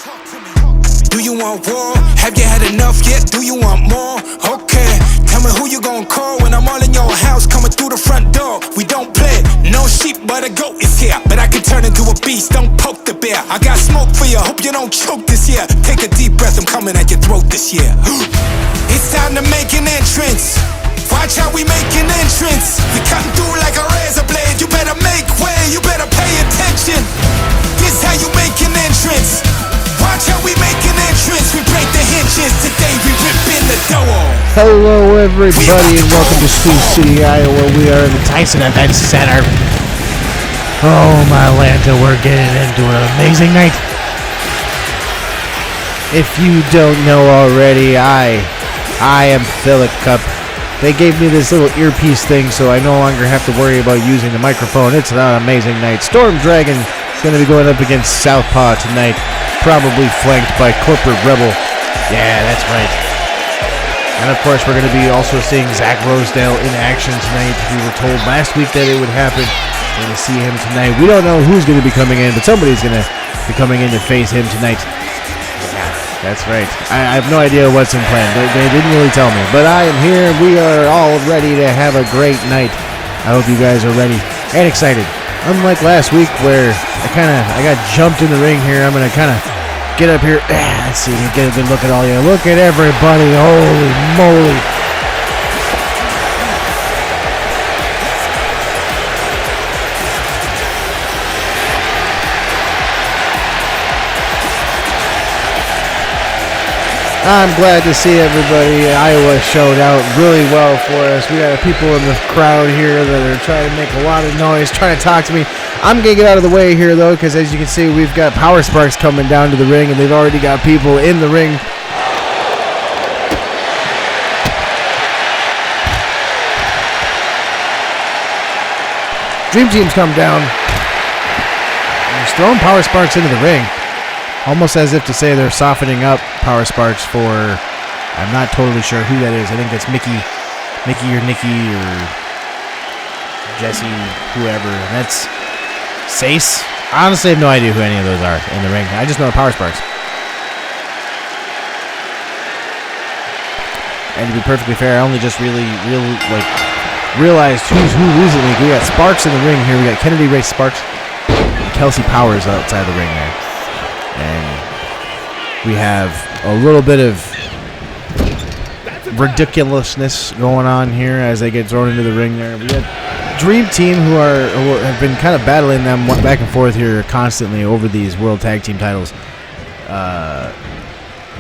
Do you want war? Have you had enough yet? Do you want more? Okay, tell me who you gonna call when I'm all in your house, coming through the front door. We don't play, no sheep, but a goat is here. But I can turn into a beast, don't poke the bear. I got smoke for you, hope you don't choke this year. Take a deep breath, I'm coming at your throat this year. It's time to make an entrance. Watch how we make an entrance. We cutting through like a razor blade. You better make way, you better pay attention. This how you make an entrance. Watch how we make an entrance. We break the hinges. Today we rip in the door. Hello everybody and welcome to Sioux City, Iowa. We are in the Tyson Event Center. Oh my Lanta, we're getting into an amazing night. If you don't know already, I am Philip Cup. They gave me this little earpiece thing so I no longer have to worry about using the microphone. It's an amazing night. Storm Dragon is going to be going up against Southpaw tonight, probably flanked by Corporate Rebel. Yeah, that's right. And of course, we're going to be also seeing Zach Rosedale in action tonight. We were told last week that it would happen. We're going to see him tonight. We don't know who's going to be coming in, but somebody's going to be coming in to face him tonight. That's right. I have no idea what's in plan. They didn't really tell me. But I am here. We are all ready to have a great night. I hope you guys are ready and excited. Unlike last week where I got jumped in the ring here. I'm going to kind of get up here. Let's see. Get a good look at all you. Look at everybody. Holy moly. I'm glad to see everybody. Iowa showed out really well for us. We got people in the crowd here that are trying to make a lot of noise, trying to talk to me. I'm going to get out of the way here, though, because as you can see, we've got Power Sparks coming down to the ring, and they've already got people in the ring. Dream Team's come down. And he's throwing Power Sparks into the ring. Almost as if to say they're softening up Power Sparks for, I'm not totally sure who that is. I think that's Mickey or Nikki or Jesse, whoever. And that's Sace. I honestly have no idea who any of those are in the ring. I just know Power Sparks. And to be perfectly fair, I only just realized who's who recently. We got Sparks in the ring here. We got Kennedy Ray Sparks and Kelsey Powers outside the ring there. And we have a little bit of ridiculousness going on here as they get thrown into the ring there. We got Dream Team who have been kind of battling them back and forth here constantly over these World Tag Team titles.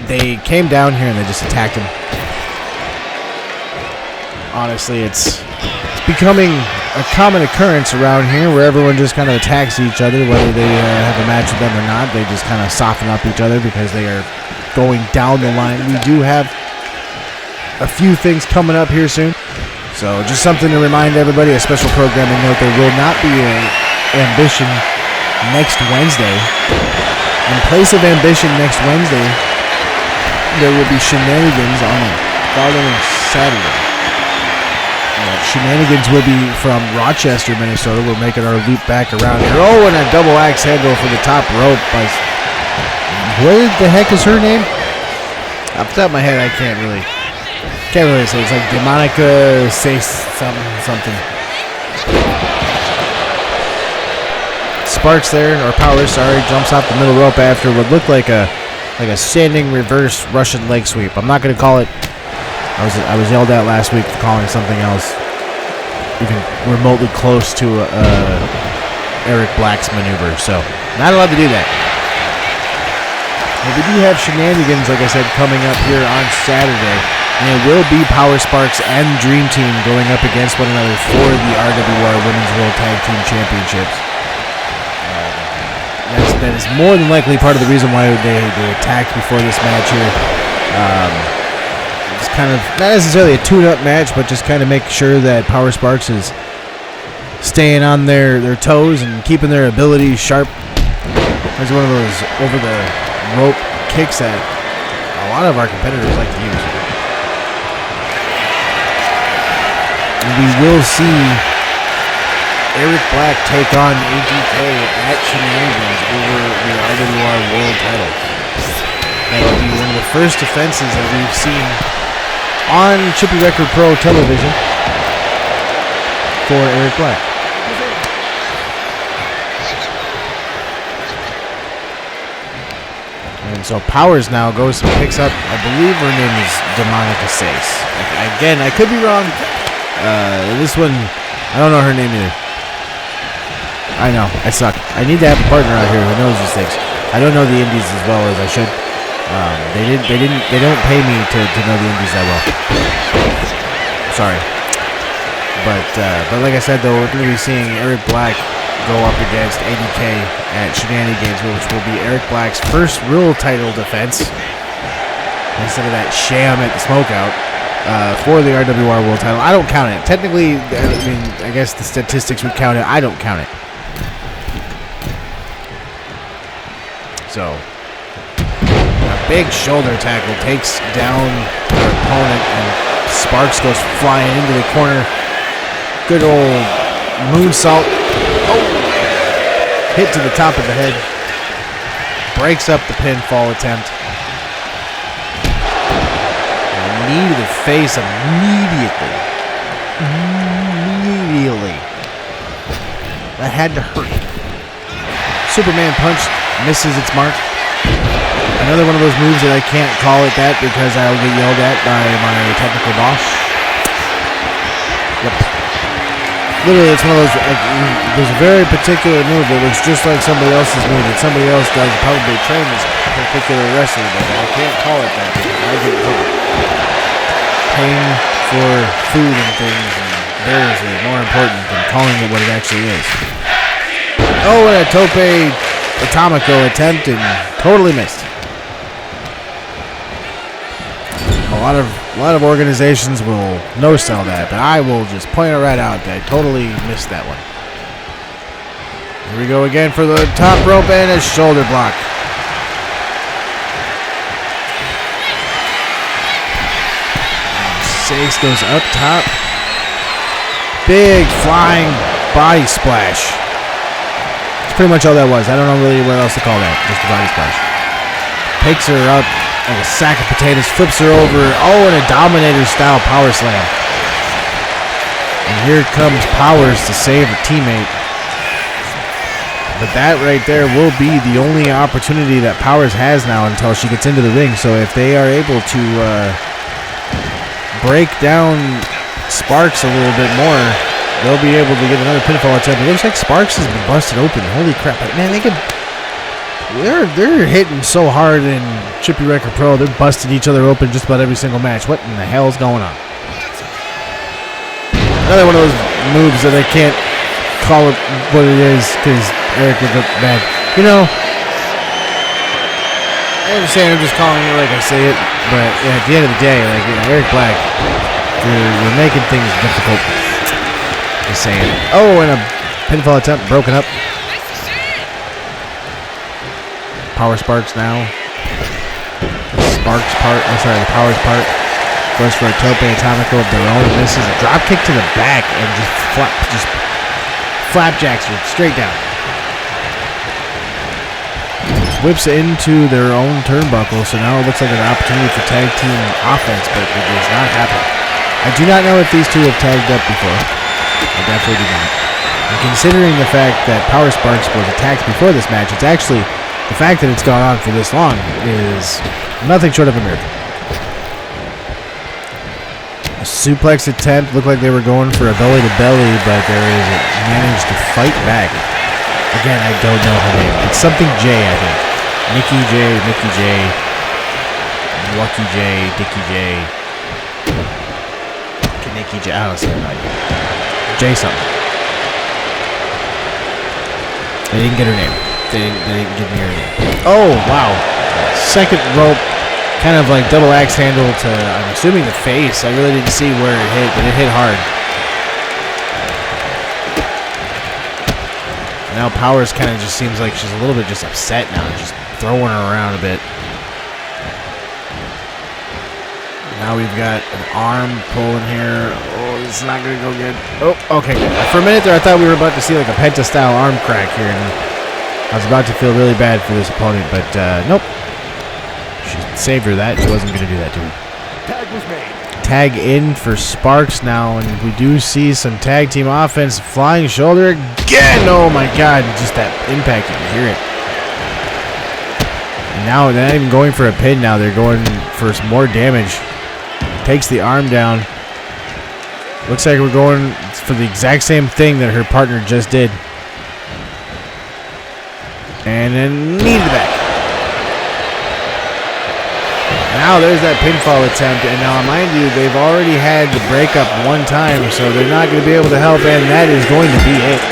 They came down here and they just attacked him. Honestly, it's becoming a common occurrence around here where everyone just kind of attacks each other, whether they have a match with them or not. They just kind of soften up each other because they are going down the line. We do have a few things coming up here soon, so just something to remind everybody. A special programming note: there will not be an Ambition next Wednesday. In place of Ambition next Wednesday, there will be Shenanigans on the following Saturday. Shenanigans will be from Rochester, Minnesota. We're making our loop back around here. Oh, and a double axe handle for the top rope. What the heck is her name? Off the top of my head, I can't really say. It's like Demonica say something. Sparks there, or Powers, sorry, jumps off the middle rope after what looked like a standing reverse Russian leg sweep. I'm not going to call it. I was yelled at last week for calling something else even remotely close to Eric Black's maneuver, so not allowed to do that. But we do have Shenanigans, like I said, coming up here on Saturday, and it will be Power Sparks and Dream Team going up against one another for the RWR Women's World Tag Team Championships. That is more than likely part of the reason why they attacked before this match here. It's kind of not necessarily a tune-up match, but just kind of make sure that Power Sparks is staying on their toes and keeping their abilities sharp. There's one of those over-the-rope kicks that a lot of our competitors like to use. And we will see Eric Black take on AGK at Shenanigans over the RWR World title. That'll be one of the first defenses that we've seen on Chippy Wrecker Pro television for Eric Black. And so Powers now goes and picks up, I believe her name is Demonica Sace. Again, I could be wrong. This one, I don't know her name either. I know, I suck. I need to have a partner out here who knows these things. I don't know the indies as well as I should. They don't pay me to know the indies that well. Sorry. But like I said, though, we're going to be seeing Eric Black go up against ADK at Shenanigans, which will be Eric Black's first real title defense instead of that sham at the Smokeout for the RWR World Title. I don't count it. Technically, I mean, I guess the statistics would count it. I don't count it. So, a big shoulder tackle takes down their opponent, and Sparks goes flying into the corner. Good old moonsault. Oh! Hit to the top of the head. Breaks up the pinfall attempt. Knee to the face immediately. That had to hurt. Superman punch misses its mark. Another one of those moves that I can't call it that because I'll get yelled at by my technical boss. Yep. Literally, it's one of those, there's a very particular move that looks just like somebody else's move that somebody else does, probably train this particular wrestler, but I can't call it that because I get trouble. Paying for food and things and bears are more important than calling it what it actually is. Oh, and a tope atomico attempt and totally missed. A lot of organizations will no-sell that, but I will just point it right out that I totally missed that one. Here we go again for the top rope and a shoulder block. Sace goes up top. Big flying body splash. That's pretty much all that was. I don't know really what else to call that. Just a body splash. Takes her up like a sack of potatoes, flips her over. Oh, and a Dominator-style power slam. And here comes Powers to save a teammate. But that right there will be the only opportunity that Powers has now until she gets into the ring. So if they are able to break down Sparks a little bit more, they'll be able to get another pinfall attempt. It looks like Sparks has been busted open. Holy crap. Man, they're hitting so hard in Chippy Wrecker Pro. They're busting each other open just about every single match. What in the hell is going on? Another one of those moves that I can't call it what it is because Eric would look bad. You know, I understand I'm just calling it like I say it, but at the end of the day, like, you know, Eric Black, you're making things difficult. Just saying. Oh, and a pinfall attempt broken up. Power Sparks now. The Powers part. Goes for a tope atomico of their own. Misses a drop kick to the back and just flapjacks her straight down. Whips into their own turnbuckle, so now it looks like an opportunity for tag team offense, but it does not happen. I do not know if these two have tagged up before. I definitely do not. And considering the fact that Power Sparks was attacked before this match, it's actually, the fact that it's gone on for this long is nothing short of a miracle. A suplex attempt, looked like they were going for a belly-to-belly, but managed to fight back. Again, I don't know her name. It's something J, I think. Mickey J, Lucky J, Dickie J, Nicky J. I don't say it right. J something. They didn't get her name. They didn't give me her name. Oh, wow. Second rope, kind of like double axe handle to, I'm assuming, the face. I really didn't see where it hit, but it hit hard. Now Powers kind of just seems like she's a little bit just upset now, just throwing her around a bit. Now we've got an arm pulling here. Oh, this is not going to go good. Oh, okay, good. For a minute there, I thought we were about to see like a Penta-style arm crack here, and I was about to feel really bad for this opponent, but nope. She saved her that. She wasn't going to do that to her. Tag was made. Tag in for Sparks now, and we do see some tag team offense. Flying shoulder again. Oh my God, just that impact, you can hear it. And now they're not even going for a pin now. They're going for some more damage. Takes the arm down. Looks like we're going for the exact same thing that her partner just did. And then knee to the back. Now there's that pinfall attempt, and now mind you, they've already had the breakup one time, so they're not going to be able to help, and that is going to be it.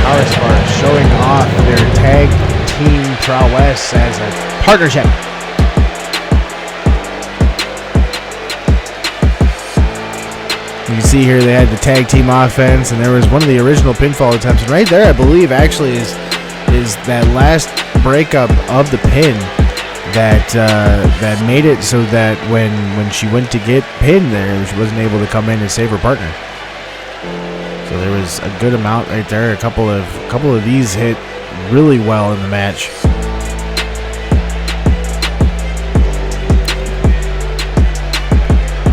Power Sparks showing off their tag team prowess as a partnership. You can see here they had the tag team offense, and there was one of the original pinfall attempts, and right there I believe actually is that last breakup of the pin that made it so that when she went to get pinned there, she wasn't able to come in and save her partner. So there was a good amount right there. A couple of these hit really well in the match.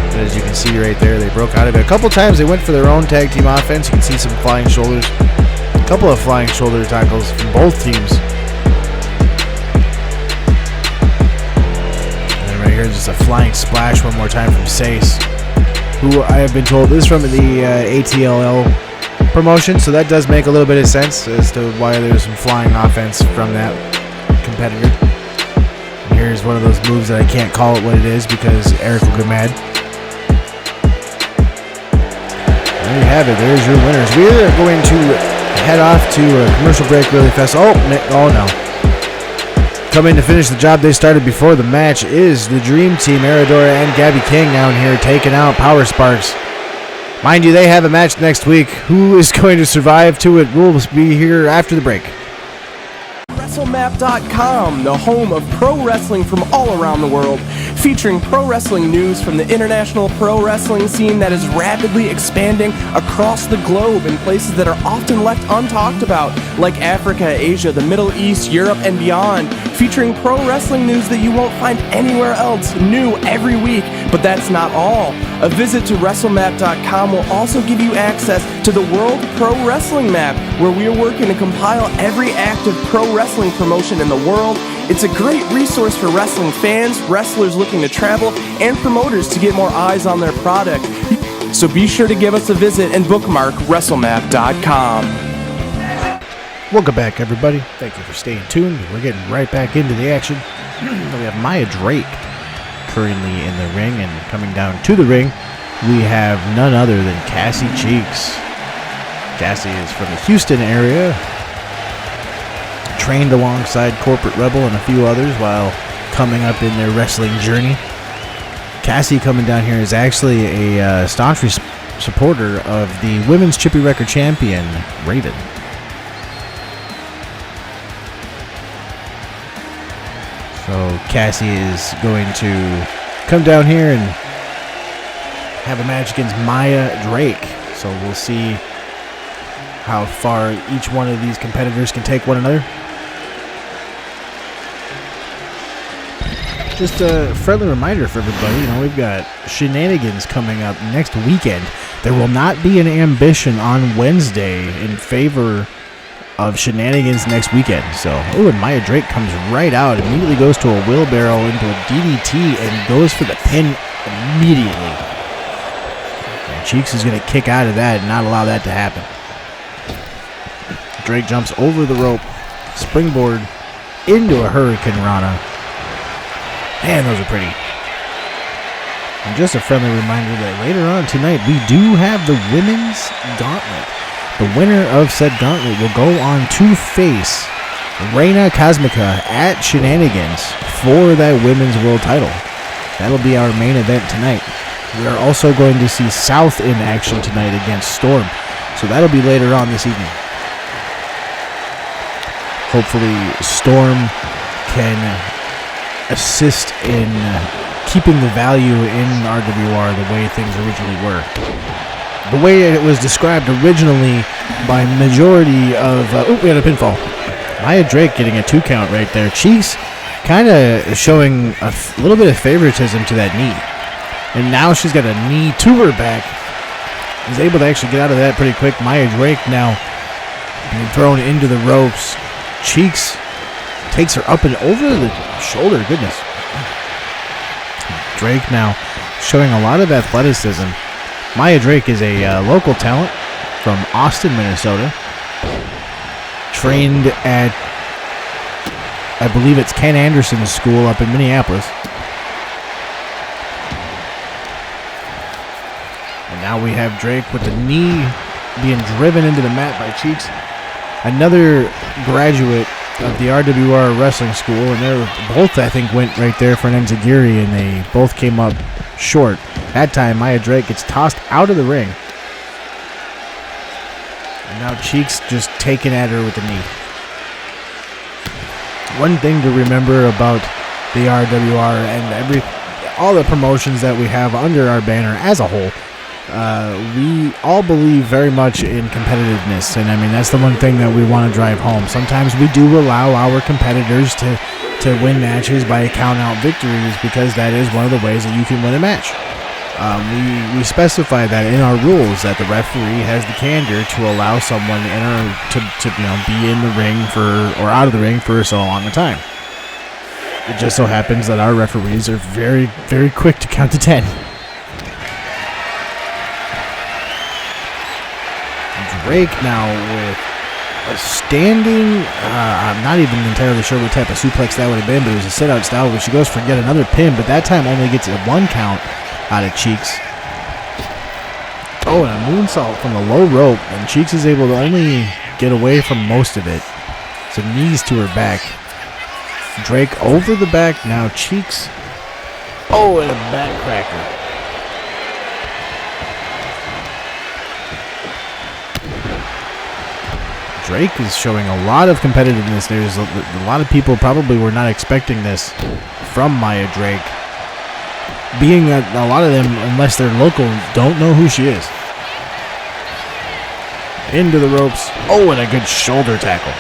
But as you can see right there, they broke out of it. A couple times they went for their own tag team offense. You can see some flying shoulders. A couple of flying shoulder tackles from both teams. Here's just a flying splash one more time from Sace, who I have been told is from the ATLL promotion, so that does make a little bit of sense as to why there's some flying offense from that competitor. And here's one of those moves that I can't call it what it is because Eric will get mad. There you have it. There's your winners. We are going to head off to a commercial break really fast. Oh no. Coming to finish the job they started before the match is the Dream Team, Aradora and Gabby King down here taking out Power Sparks. Mind you, they have a match next week. Who is going to survive to it? We'll be here after the break. WrestleMap.com, the home of pro wrestling from all around the world, featuring pro wrestling news from the international pro wrestling scene that is rapidly expanding across the globe in places that are often left untalked about, like Africa, Asia, the Middle East, Europe, and beyond, featuring pro wrestling news that you won't find anywhere else, new every week. But that's not all. A visit to WrestleMap.com will also give you access to the World Pro Wrestling Map, where we are working to compile every active pro wrestling promotion in the world. It's a great resource for wrestling fans, wrestlers looking to travel, and promoters to get more eyes on their product. So be sure to give us a visit and bookmark WrestleMap.com. Welcome back, everybody. Thank you for staying tuned. We're getting right back into the action. We have Maya Drake currently in the ring, and coming down to the ring, we have none other than Cassie Cheeks. Cassie is from the Houston area, trained alongside Corporate Rebel and a few others while coming up in their wrestling journey. Cassie coming down here is actually a staunch supporter of the women's Chippy Wrecker champion, Raven. So Cassie is going to come down here and have a match against Maya Drake. So we'll see how far each one of these competitors can take one another. Just a friendly reminder for everybody, we've got Shenanigans coming up next weekend. There will not be an Ambition on Wednesday in favor of Shenanigans next weekend. So, and Maya Drake comes right out, immediately goes to a wheelbarrow into a DDT and goes for the pin immediately. And Cheeks is going to kick out of that and not allow that to happen. Drake jumps over the rope, springboard into a Hurricane Rana. Man, those are pretty. And just a friendly reminder that later on tonight, we do have the women's gauntlet. The winner of said gauntlet will go on to face Reina Cosmica at Shenanigans for that women's world title. That'll be our main event tonight. We are also going to see South in action tonight against Storm. So that'll be later on this evening. Hopefully Storm can assist in keeping the value in RWR the way things originally were. The way it was described originally by majority of... we had a pinfall. Maya Drake getting a 2 count right there. Cheeks kind of showing a little bit of favoritism to that knee. And now she's got a knee to her back. Is able to actually get out of that pretty quick. Maya Drake now being thrown into the ropes. Cheeks takes her up and over the shoulder. Goodness. Drake now showing a lot of athleticism. Maya Drake is a local talent from Austin, Minnesota. Trained at, I believe it's Ken Anderson's school up in Minneapolis. And now we have Drake with the knee being driven into the mat by Cheeks. Another graduate of the RWR Wrestling School, and they both, I think, went right there for an enziguri, and they both came up short. That time, Maya Drake gets tossed out of the ring. And now Cheeks just taken at her with the knee. One thing to remember about the RWR and all the promotions that we have under our banner as a whole, we all believe very much in competitiveness, and I mean that's the one thing that we want to drive home. Sometimes we do allow our competitors to win matches by count-out victories because that is one of the ways that you can win a match. We specify that in our rules that the referee has the candor to allow someone to be in the ring or out of the ring for so long a time. It just so happens that our referees are very, very quick to count to 10. Drake now with a standing, I'm not even entirely sure what type of suplex that would have been, but it was a sit-out style where she goes for yet another pin, but that time only gets a 1 count out of Cheeks. Oh, and a moonsault from the low rope, and Cheeks is able to only get away from most of it. So knees to her back. Drake over the back, now Cheeks. Oh, and a back cracker. Drake is showing a lot of competitiveness. There's a lot of people probably were not expecting this from Maya Drake. Being that a lot of them, unless they're local, don't know who she is. Into the ropes. Oh, and a good shoulder tackle.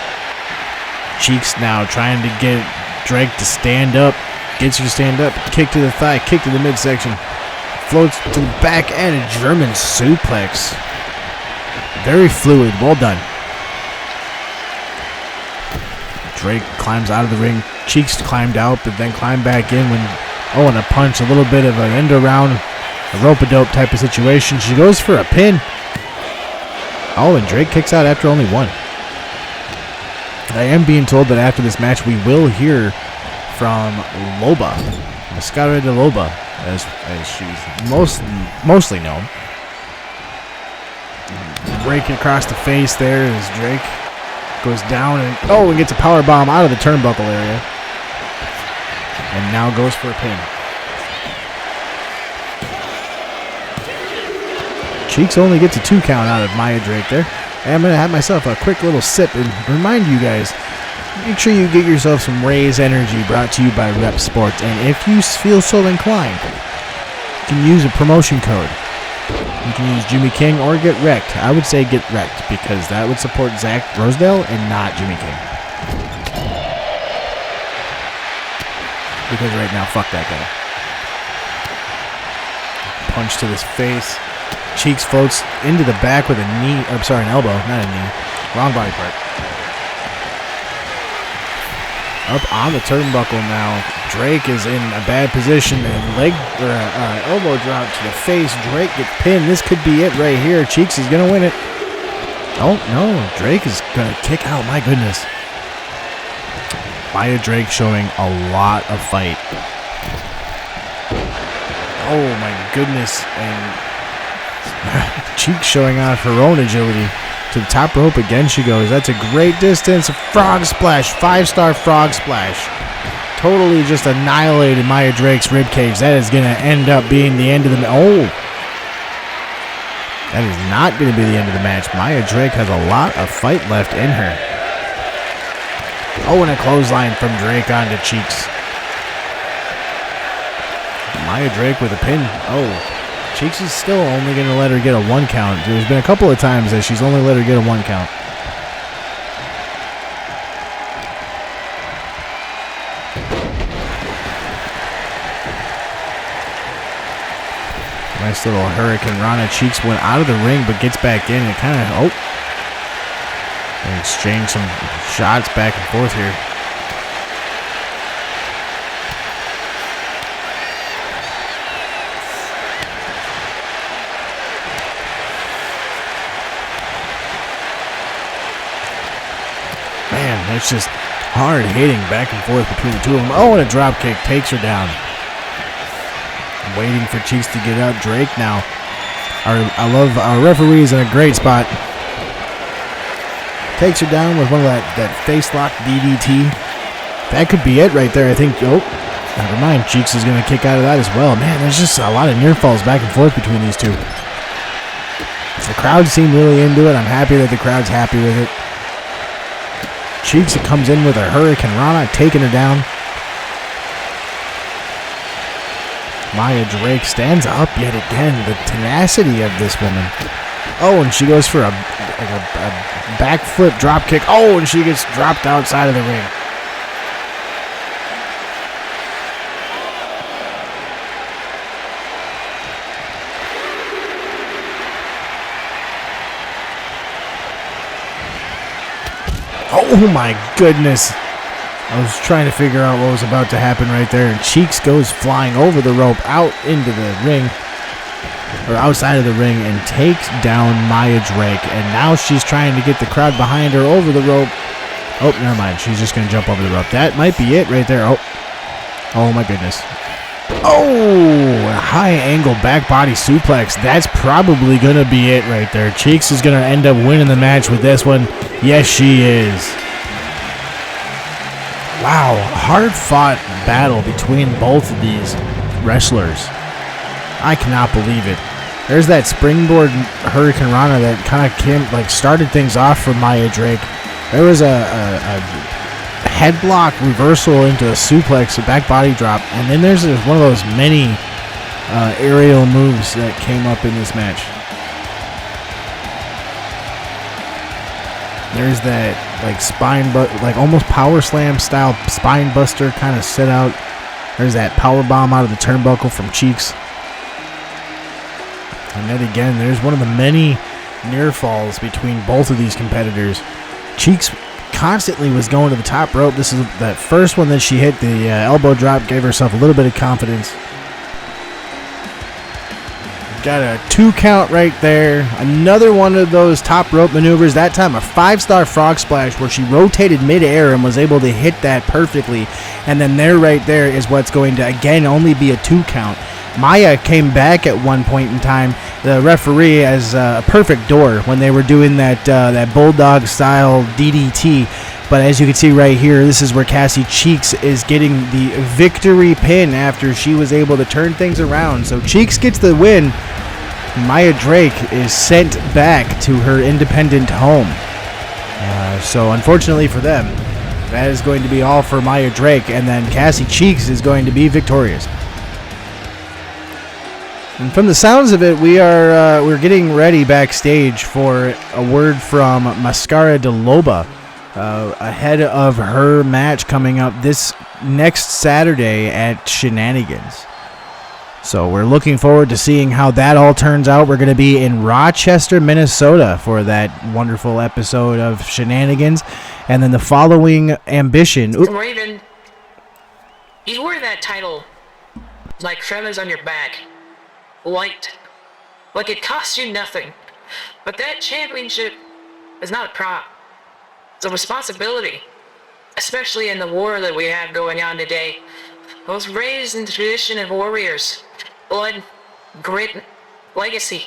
Cheeks now trying to get Drake to stand up. Gets her to stand up. Kick to the thigh. Kick to the midsection. Floats to the back and a German suplex. Very fluid. Well done. Drake climbs out of the ring. Cheeks climbed out, but then climbed back in when, and a punch, a little bit of an end around, a rope-a-dope type of situation. She goes for a pin. Oh, and Drake kicks out after only 1. I am being told that after this match we will hear from Loba, Mascara de Loba, as she's mostly known. Breaking across the face there as Drake goes down and gets a power bomb out of the turnbuckle area. And now goes for a pin. Cheeks only gets a 2 count out of Maya Drake there. And I'm going to have myself a quick little sip and remind you guys, make sure you get yourself some Raise Energy brought to you by Rep Sports. And if you feel so inclined, you can use a promotion code. You can use Jimmy King or Get Wrecked. I would say Get Wrecked because that would support Zach Rosedale and not Jimmy King. Because right now, fuck that guy. Punch to his face. Cheeks floats into the back with an elbow, not a knee. Wrong body part. Up on the turnbuckle now. Drake is in a bad position and elbow drop to the face. Drake gets pinned. This could be it right here. Cheeks is going to win it. Oh, no. Drake is going to kick out. My goodness. Maya Drake showing a lot of fight. Oh, my goodness. And Cheeks showing off her own agility. To the top rope again she goes. That's a great distance. A frog splash. 5-star frog splash. Totally just annihilated Maya Drake's ribcage. That is going to end up being the end of the match. That is not going to be the end of the match. Maya Drake has a lot of fight left in her. Oh, and a clothesline from Drake onto Cheeks. Maya Drake with a pin. Oh, Cheeks is still only going to let her get a 1 count. There's been a couple of times that she's only let her get a 1 count. Nice little Hurricane Rana. Cheeks went out of the ring, but gets back in and kind of, they exchange some shots back and forth here. Man, it's just hard hitting back and forth between the two of them. Oh, and a drop kick takes her down. Waiting for Cheeks to get up. Drake now. I love our referees in a great spot. Takes her down with one of that face lock DDT. That could be it right there. I think. Oh, never mind. Cheeks is going to kick out of that as well. Man, there's just a lot of near falls back and forth between these two. The crowd seemed really into it. I'm happy that the crowd's happy with it. Cheeks comes in with a Hurricane Rana, taking her down. Maya Drake stands up yet again. The tenacity of this woman. Oh, and she goes for a back flip drop kick. Oh, and she gets dropped outside of the ring. Oh my goodness. I was trying to figure out what was about to happen right there, and Cheeks goes flying over the rope out into the ring, or outside of the ring, and takes down Maya Drake. And now she's trying to get the crowd behind her over the rope. Oh, never mind. She's just going to jump over the rope. That might be it right there. Oh my goodness. Oh, a high angle back body suplex. That's probably going to be it right there. Cheeks is going to end up winning the match with this one. Yes, she is. Wow, hard-fought battle between both of these wrestlers. I cannot believe it. There's that springboard Hurricane Rana that kind of started things off for Maya Drake. There was a headlock reversal into a suplex, a back body drop, and then there's one of those many aerial moves that came up in this match. There's that almost power slam style spine buster kind of set out. There's that power bomb out of the turnbuckle from Cheeks. And then again, there's one of the many near falls between both of these competitors. Cheeks constantly was going to the top rope. This is that first one that she hit, the elbow drop, gave herself a little bit of confidence. Got a 2 count right there. Another one of those top rope maneuvers. That time a 5-star frog splash where she rotated midair and was able to hit that perfectly. And then right there is what's going to, again, only be a 2 count. Maya came back at one point in time. The referee as a perfect door when they were doing that bulldog style DDT. But as you can see right here, this is where Cassie Cheeks is getting the victory pin after she was able to turn things around. So Cheeks gets the win. Maya Drake is sent back to her independent home. So unfortunately for them, that is going to be all for Maya Drake. And then Cassie Cheeks is going to be victorious. And from the sounds of it, we're getting ready backstage for a word from Mascara de Loba. Ahead of her match coming up this next Saturday at Shenanigans. So we're looking forward to seeing how that all turns out. We're going to be in Rochester, Minnesota for that wonderful episode of Shenanigans. And then the following Ambition. Raven, you wore that title like feathers on your back. Light. Like it cost you nothing. But that championship is not a prop. It's a responsibility, especially in the war that we have going on today. I was raised in the tradition of warriors, blood, grit, legacy.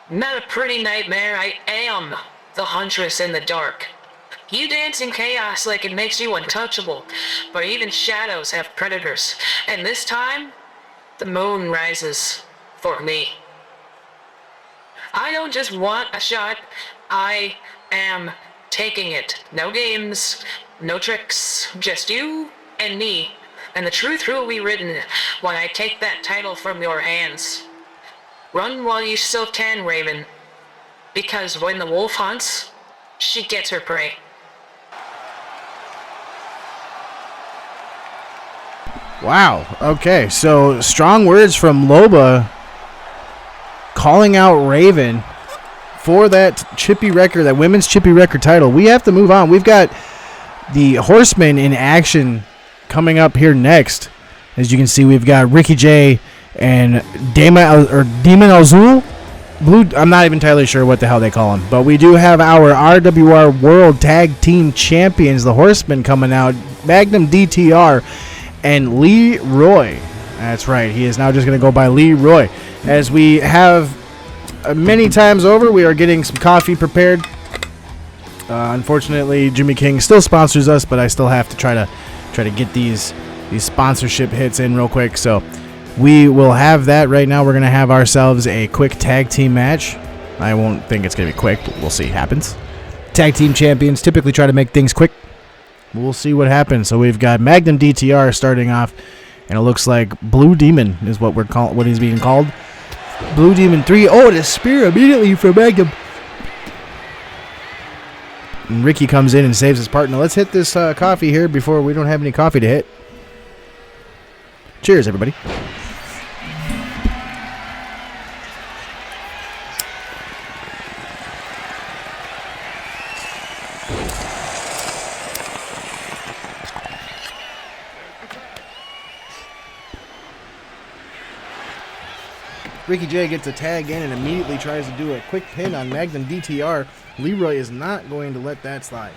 Not a pretty nightmare, I am the huntress in the dark. You dance in chaos like it makes you untouchable, but even shadows have predators. And this time, the moon rises for me. I don't just want a shot, I am taking it. No games, no tricks, just you and me. And the truth will be written when I take that title from your hands. Run while you still can, Raven. Because when the wolf hunts, she gets her prey. Wow. Okay, so strong words from Loba calling out Raven for that Chippy Wrecker, that women's Chippy Wrecker title. We have to move on. We've got the Horsemen in action coming up here next. As you can see, we've got Ricky J and Demon Azul. I'm not even entirely sure what the hell they call him. But we do have our RWR World Tag Team Champions, the Horsemen, coming out. Magnum DTR and Leroy. That's right. He is now just going to go by Leroy. As we have many times over, we are getting some coffee prepared. Unfortunately, Jimmy King still sponsors us, but I still have to try to get these sponsorship hits in real quick. So we will have that right now. We're going to have ourselves a quick tag team match. I won't think it's going to be quick, but we'll see. It happens. Tag team champions typically try to make things quick. We'll see what happens. So we've got Magnum DTR starting off, and it looks like Blue Demon is what he's being called. Blue Demon 3. Oh, and a spear immediately from Magnum. And Ricky comes in and saves his partner. Let's hit this coffee here before we don't have any coffee to hit. Cheers, everybody. Ricky J gets a tag in and immediately tries to do a quick pin on Magnum DTR. Leroy is not going to let that slide.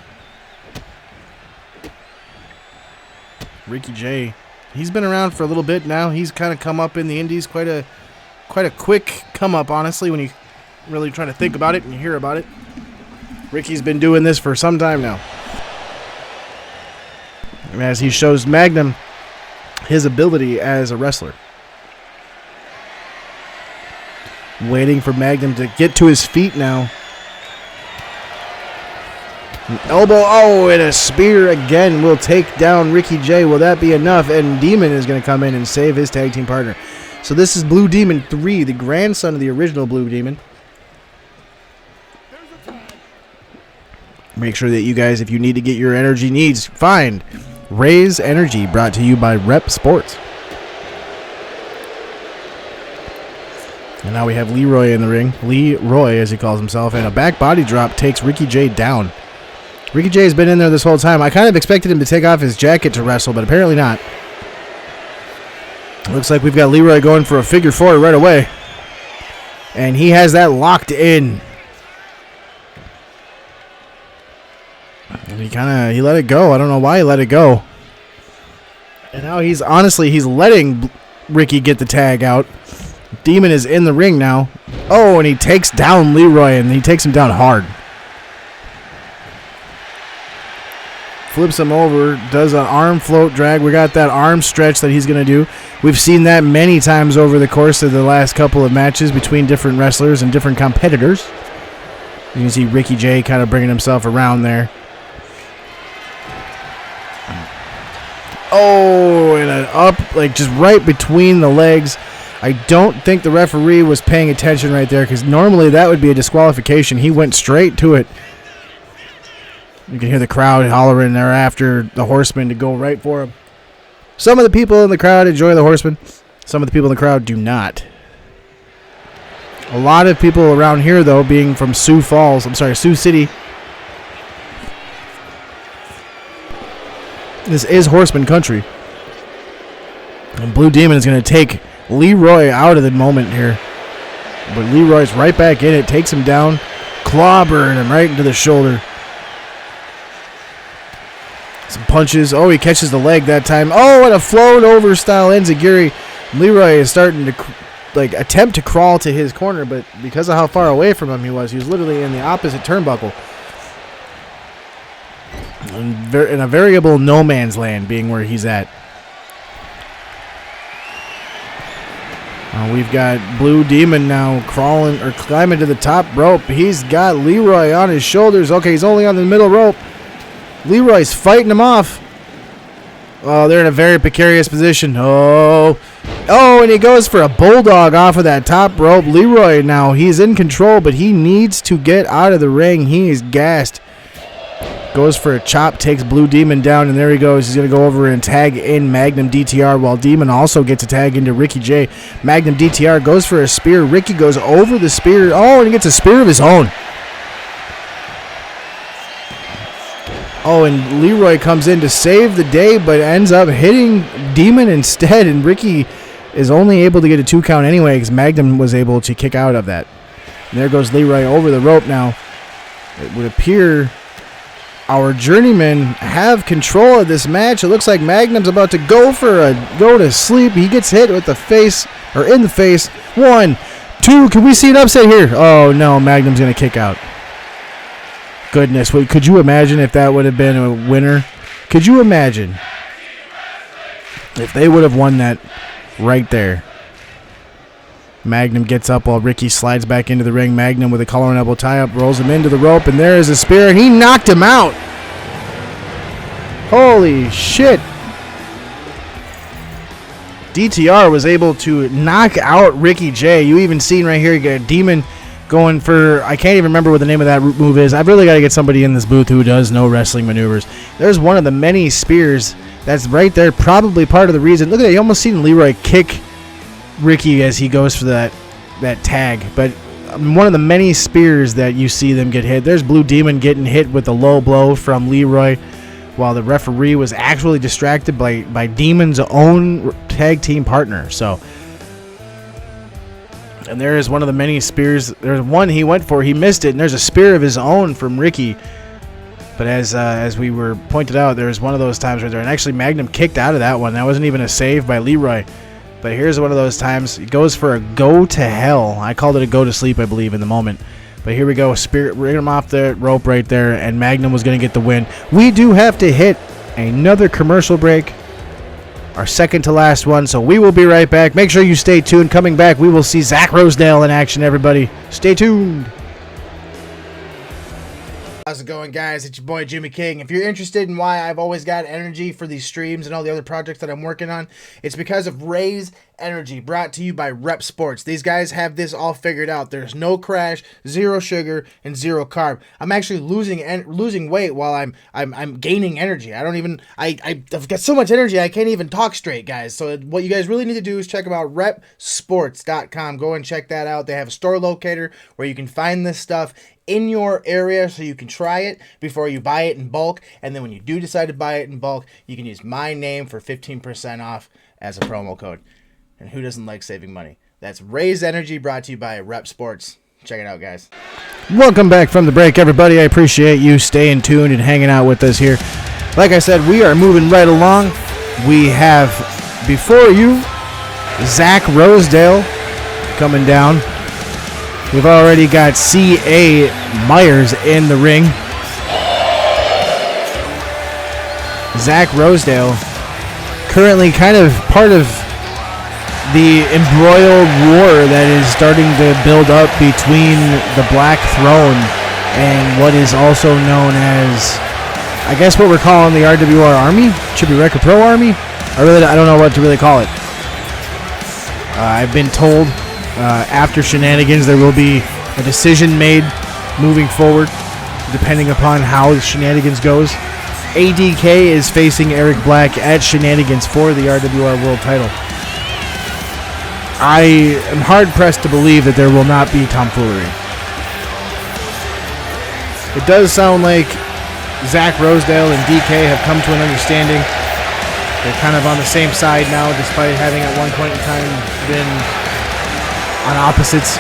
Ricky J, he's been around for a little bit now. He's kind of come up in the indies. Quite a quick come up, honestly, when you really try to think about it and you hear about it. Ricky's been doing this for some time now. As he shows Magnum his ability as a wrestler. Waiting for Magnum to get to his feet now. An elbow, and a spear again will take down Ricky J. Will that be enough? And Demon is going to come in and save his tag team partner. So this is Blue Demon 3, the grandson of the original Blue Demon. Make sure that you guys, if you need to get your energy needs, find Raise Energy, brought to you by Rep Sports. And now we have Leroy in the ring. Leroy, as he calls himself. And a back body drop takes Ricky J down. Ricky J has been in there this whole time. I kind of expected him to take off his jacket to wrestle, but apparently not. Looks like we've got Leroy going for a figure four right away. And he has that locked in. And he let it go. I don't know why he let it go. And now he's letting Ricky get the tag out. Demon is in the ring now. Oh, and he takes down Leroy, and he takes him down hard. Flips him over, does an arm float drag. We got that arm stretch that he's going to do. We've seen that many times over the course of the last couple of matches between different wrestlers and different competitors. You can see Ricky J kind of bringing himself around there. Oh, and an up, just right between the legs. I don't think the referee was paying attention right there, because normally that would be a disqualification. He went straight to it. You can hear the crowd hollering there after the Horsemen to go right for him. Some of the people in the crowd enjoy the Horsemen. Some of the people in the crowd do not. A lot of people around here, though, being from Sioux City. This is Horseman country. And Blue Demon is going to take Leroy out of the moment here. But Leroy's right back in it. Takes him down. Clobbering him right into the shoulder. Some punches. Oh, he catches the leg that time. Oh, and a float over style enziguri. Leroy is starting to attempt to crawl to his corner, but because of how far away from him he was literally in the opposite turnbuckle. In a variable no man's land being where he's at. We've got Blue Demon now climbing to the top rope. He's got Leroy on his shoulders. Okay, he's only on the middle rope. Leroy's fighting him off. Oh, they're in a very precarious position. Oh, and he goes for a bulldog off of that top rope. Leroy now, he's in control, but he needs to get out of the ring. He is gassed. Goes for a chop, takes Blue Demon down, and there he goes. He's going to go over and tag in Magnum DTR, while Demon also gets a tag into Ricky J. Magnum DTR goes for a spear. Ricky goes over the spear. Oh, and he gets a spear of his own. Oh, and Leroy comes in to save the day, but ends up hitting Demon instead, and Ricky is only able to get a 2 count anyway because Magnum was able to kick out of that. And there goes Leroy over the rope now. It would appear our journeymen have control of this match. It looks like Magnum's about to go to sleep. He gets hit with the face, or in the face. 1, 2, can we see an upset here? Oh no, Magnum's going to kick out. Goodness, could you imagine if that would have been a winner? Could you imagine if they would have won that right there? Magnum gets up while Ricky slides back into the ring. Magnum with a collar and elbow tie-up rolls him into the rope, and there is a spear, and he knocked him out. Holy shit. DTR was able to knock out Ricky J. You even seen right here, you got a Demon going for, I can't even remember what the name of that move is. I've really got to get somebody in this booth who does know wrestling maneuvers. There's one of the many spears that's right there, probably part of the reason. Look at that, you almost seen Leroy kick Ricky as he goes for that tag, but one of the many spears that you see them get hit. There's Blue Demon getting hit with a low blow from Leroy, while the referee was actually distracted by Demon's own tag team partner. So, and there is one of the many spears. There's one he went for, he missed it, and there's a spear of his own from Ricky. But as we were pointed out, there was one of those times right there, and actually Magnum kicked out of that one. That wasn't even a save by Leroy. But here's one of those times. He goes for a go to hell. I called it a go to sleep, I believe, in the moment. But here we go. Spirit rigging him off the rope right there, and Magnum was going to get the win. We do have to hit another commercial break, our second to last one, so we will be right back. Make sure you stay tuned. Coming back, we will see Zach Rosedale in action, everybody. Stay tuned. How's it going, guys? It's your boy Jimmy King. If you're interested in why I've always got energy for these streams and all the other projects that I'm working on, it's because of Raise Energy, brought to you by Rep Sports. These guys have this all figured out. There's no crash, 0 sugar, and 0 carb. I'm actually losing weight while I'm gaining energy. I've got so much energy I can't even talk straight, guys. So what you guys really need to do is check them out, repsports.com. Go and check that out. They have a store locator where you can find this stuff in your area so you can try it before you buy it in bulk, and then when you do decide to buy it in bulk, you can use my name for 15% off as a promo code. And who doesn't like saving money? That's Raise Energy, brought to you by Rep Sports. Check it out, guys. Welcome back from the break, everybody. I appreciate you staying tuned and hanging out with us here. Like I said, we are moving right along. We have before you Zach Rosedale coming down. We've already got C.A. Myers in the ring. Zach Rosedale, currently kind of part of the embroiled war that is starting to build up between the Black Throne and what is also known as, I guess what we're calling the RWR Army? Chippy Wrecker Pro Army? I don't know what to really call it. I've been told after Shenanigans there will be a decision made moving forward depending upon how Shenanigans goes. ADK is facing Eric Black at Shenanigans for the RWR World title. I am hard-pressed to believe that there will not be tomfoolery. It does sound like Zach Rosedale and DK have come to an understanding. They're kind of on the same side now, despite having at one point in time been on opposites.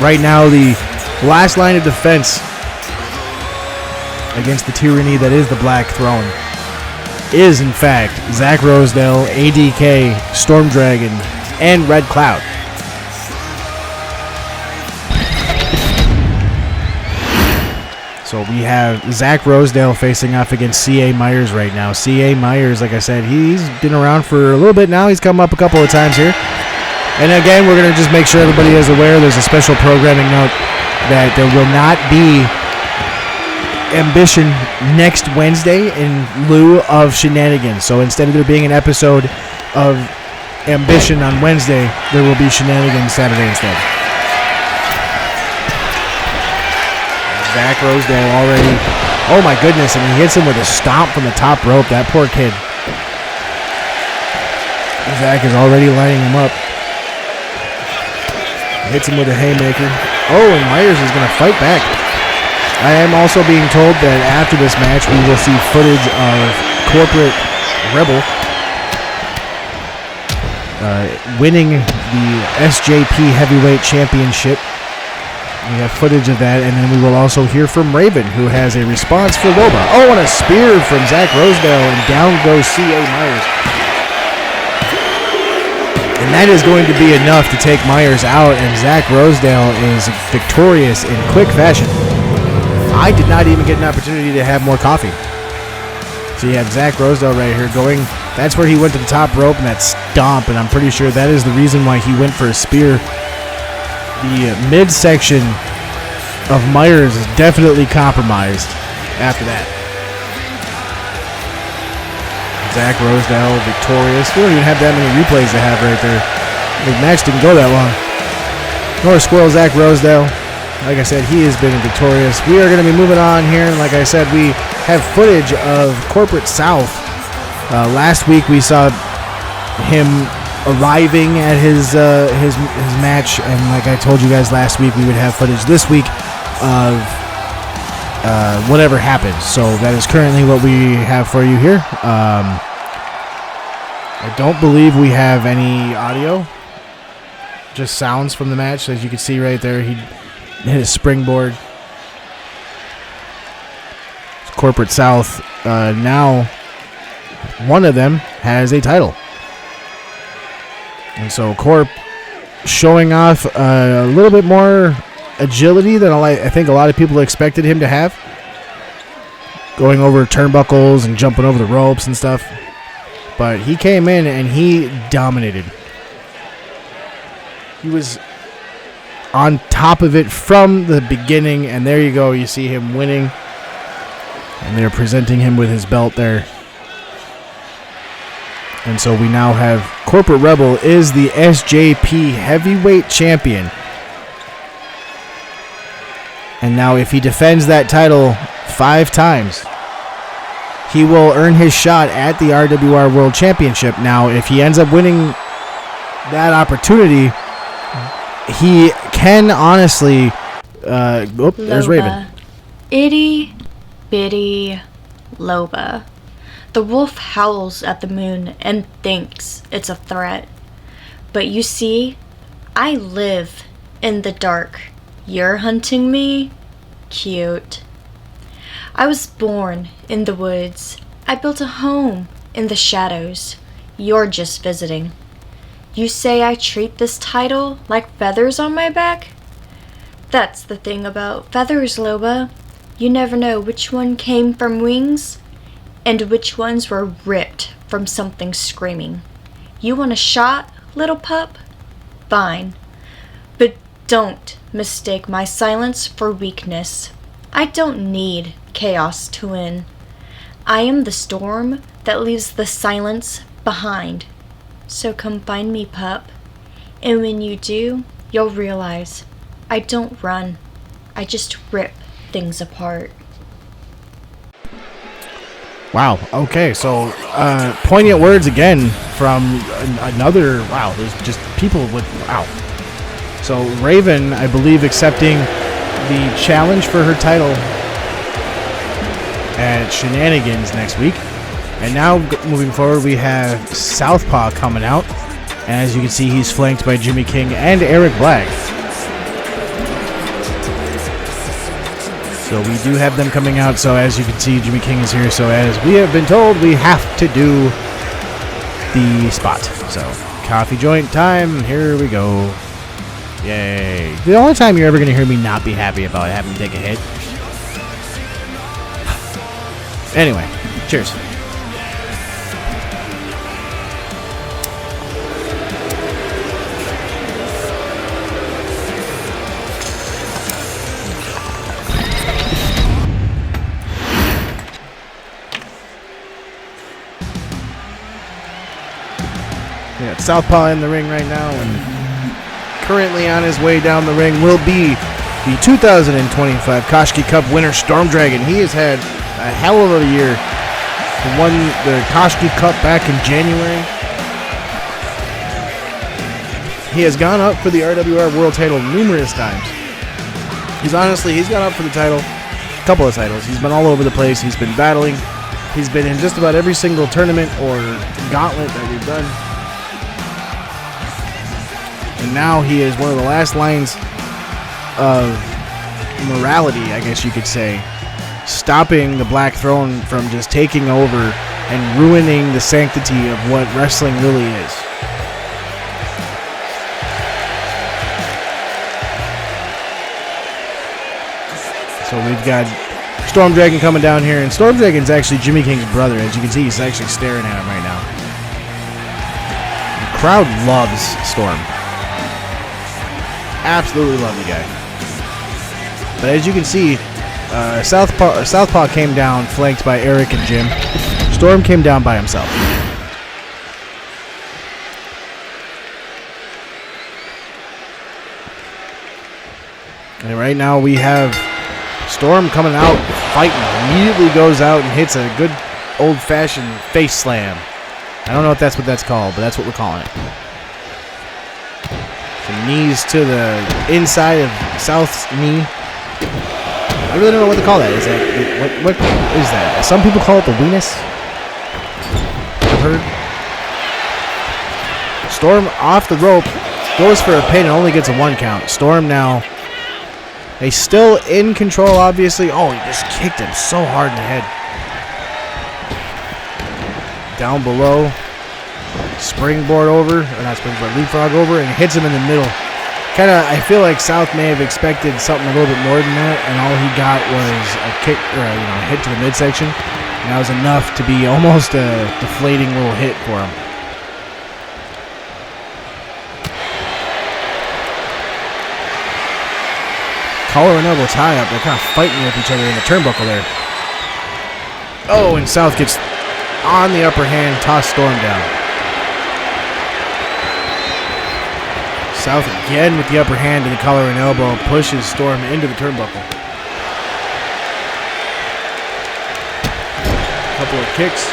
Right now, the last line of defense against the tyranny that is the Black Throne is, in fact, Zach Rosedale, ADK, Storm Dragon, and Red Cloud. So we have Zach Rosedale facing off against C.A. Myers right now. C.A. Myers, like I said, he's been around for a little bit now. He's come up a couple of times here. And again, we're going to just make sure everybody is aware there's a special programming note that there will not be Ambition next Wednesday in lieu of Shenanigans. So instead of there being an episode of Ambition on Wednesday, there will be Shenanigans Saturday instead. Zach Rosedale already. Oh my goodness, and he hits him with a stomp from the top rope. That poor kid. Zach is already lining him up. Hits him with a haymaker. Oh, and Myers is going to fight back. I am also being told that after this match, we will see footage of Corporate Rebel winning the SJP Heavyweight Championship. We have footage of that, and then we will also hear from Raven, who has a response for Loba. Oh, and a spear from Zach Rosedale, and down goes C.A. Myers. And that is going to be enough to take Myers out, and Zach Rosedale is victorious in quick fashion. I did not even get an opportunity to have more coffee. So you have Zach Rosedale right here going. That's where he went to the top rope and that stomp, and I'm pretty sure that is the reason why he went for a spear. The midsection of Myers is definitely compromised after that. Zach Rosedale victorious. We don't even have that many replays to have right there. The match didn't go that long. North Squirrel Zach Rosedale. Like I said, he has been victorious. We are going to be moving on here. And like I said, we have footage of Corporate South. Last week we saw him arriving at his match, and like I told you guys last week, we would have footage this week of whatever happened. So that is currently what we have for you here. I don't believe we have any audio, just sounds from the match. As you can see right there, he hit his springboard. Corporate South, now one of them has a title. And so Corp showing off a little bit more agility than I think a lot of people expected him to have. Going over turnbuckles and jumping over the ropes and stuff. But he came in and he dominated. He was on top of it from the beginning, and there you go. You see him winning. And they're presenting him with his belt there. And so we now have Corporate Rebel is the SJP Heavyweight Champion. And now if he defends that title 5 times, he will earn his shot at the RWR World Championship. Now, if he ends up winning that opportunity, he can honestly... there's Raven. Itty bitty Loba. The wolf howls at the moon and thinks it's a threat. But you see, I live in the dark. You're hunting me? Cute. I was born in the woods. I built a home in the shadows. You're just visiting. You say I treat this title like feathers on my back? That's the thing about feathers, Loba. You never know which one came from wings and which ones were ripped from something screaming. You want a shot, little pup? Fine. But don't mistake my silence for weakness. I don't need chaos to win. I am the storm that leaves the silence behind. So come find me, pup. And when you do, you'll realize I don't run. I just rip things apart. Wow. Okay, so poignant words again from another... Wow, there's just people with... Wow. So Raven, I believe, accepting the challenge for her title at Shenanigans next week. And now, moving forward, we have Southpaw coming out. And as you can see, he's flanked by Jimmy King and Eric Black. So we do have them coming out. So as you can see, Jimmy King is here. So as we have been told, we have to do the spot. So coffee joint time. Here we go. Yay. The only time you're ever going to hear me not be happy about having to take a hit. Anyway, cheers. Yeah, Southpaw in the ring right now, and currently on his way down the ring will be the 2025 Koshki Cup winner, Storm Dragon. He has had a hell of a year. He won the Koshki Cup back in January. He has gone up for the RWR World title numerous times. He's gone up for the title, a couple of titles. He's been all over the place. He's been battling. He's been in just about every single tournament or gauntlet that we've done. And now he is one of the last lines of morality, I guess you could say, stopping the Black Throne from just taking over and ruining the sanctity of what wrestling really is. So we've got Storm Dragon coming down here, and Storm Dragon's actually Jimmy King's brother. As you can see, he's actually staring at him right now. The crowd loves Storm. Absolutely love the guy. But as you can see, Southpaw came down flanked by Eric and Jim. Storm came down by himself. And right now we have Storm coming out, fighting. Immediately goes out and hits a good old-fashioned face slam. I don't know if that's what that's called, but that's what we're calling it. Some knees to the inside of South's knee. I really don't know what to call that. Is that what is that? Some people call it the weenus. I've heard. Storm off the rope, goes for a pin and only gets a 1 count. Storm now. They still in control, obviously. Oh, he just kicked him so hard in the head. Down below. Springboard over. Or not springboard, leapfrog over. And hits him in the middle. I feel like South may have expected something a little bit more than that. And all he got was a kick, or a hit to the midsection. And that was enough to be almost a deflating little hit for him. Collar and elbow tie up. They're kind of fighting with each other in the turnbuckle there. Oh, and South gets on the upper hand, toss Storm down. South again with the upper hand and the collar and elbow pushes Storm into the turnbuckle. Couple of kicks.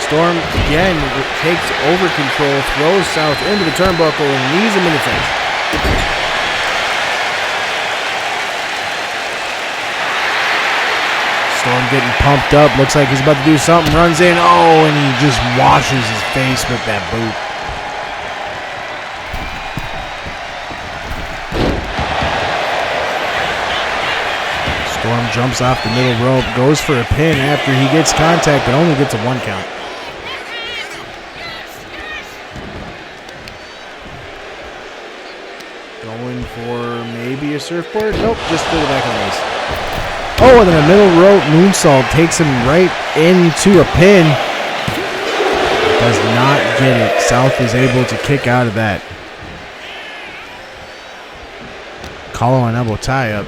Storm again takes over control, throws South into the turnbuckle and knees him in the face. Storm getting pumped up. Looks like he's about to do something. Runs in. Oh, and he just washes his face with that boot. Storm jumps off the middle rope. Goes for a pin after he gets contact, but only gets a 1 count. Going for maybe a surfboard? Nope, just to the back of the face. Oh, and then a middle rope moonsault takes him right into a pin. Does not get it. South is able to kick out of that. Collar and elbow tie up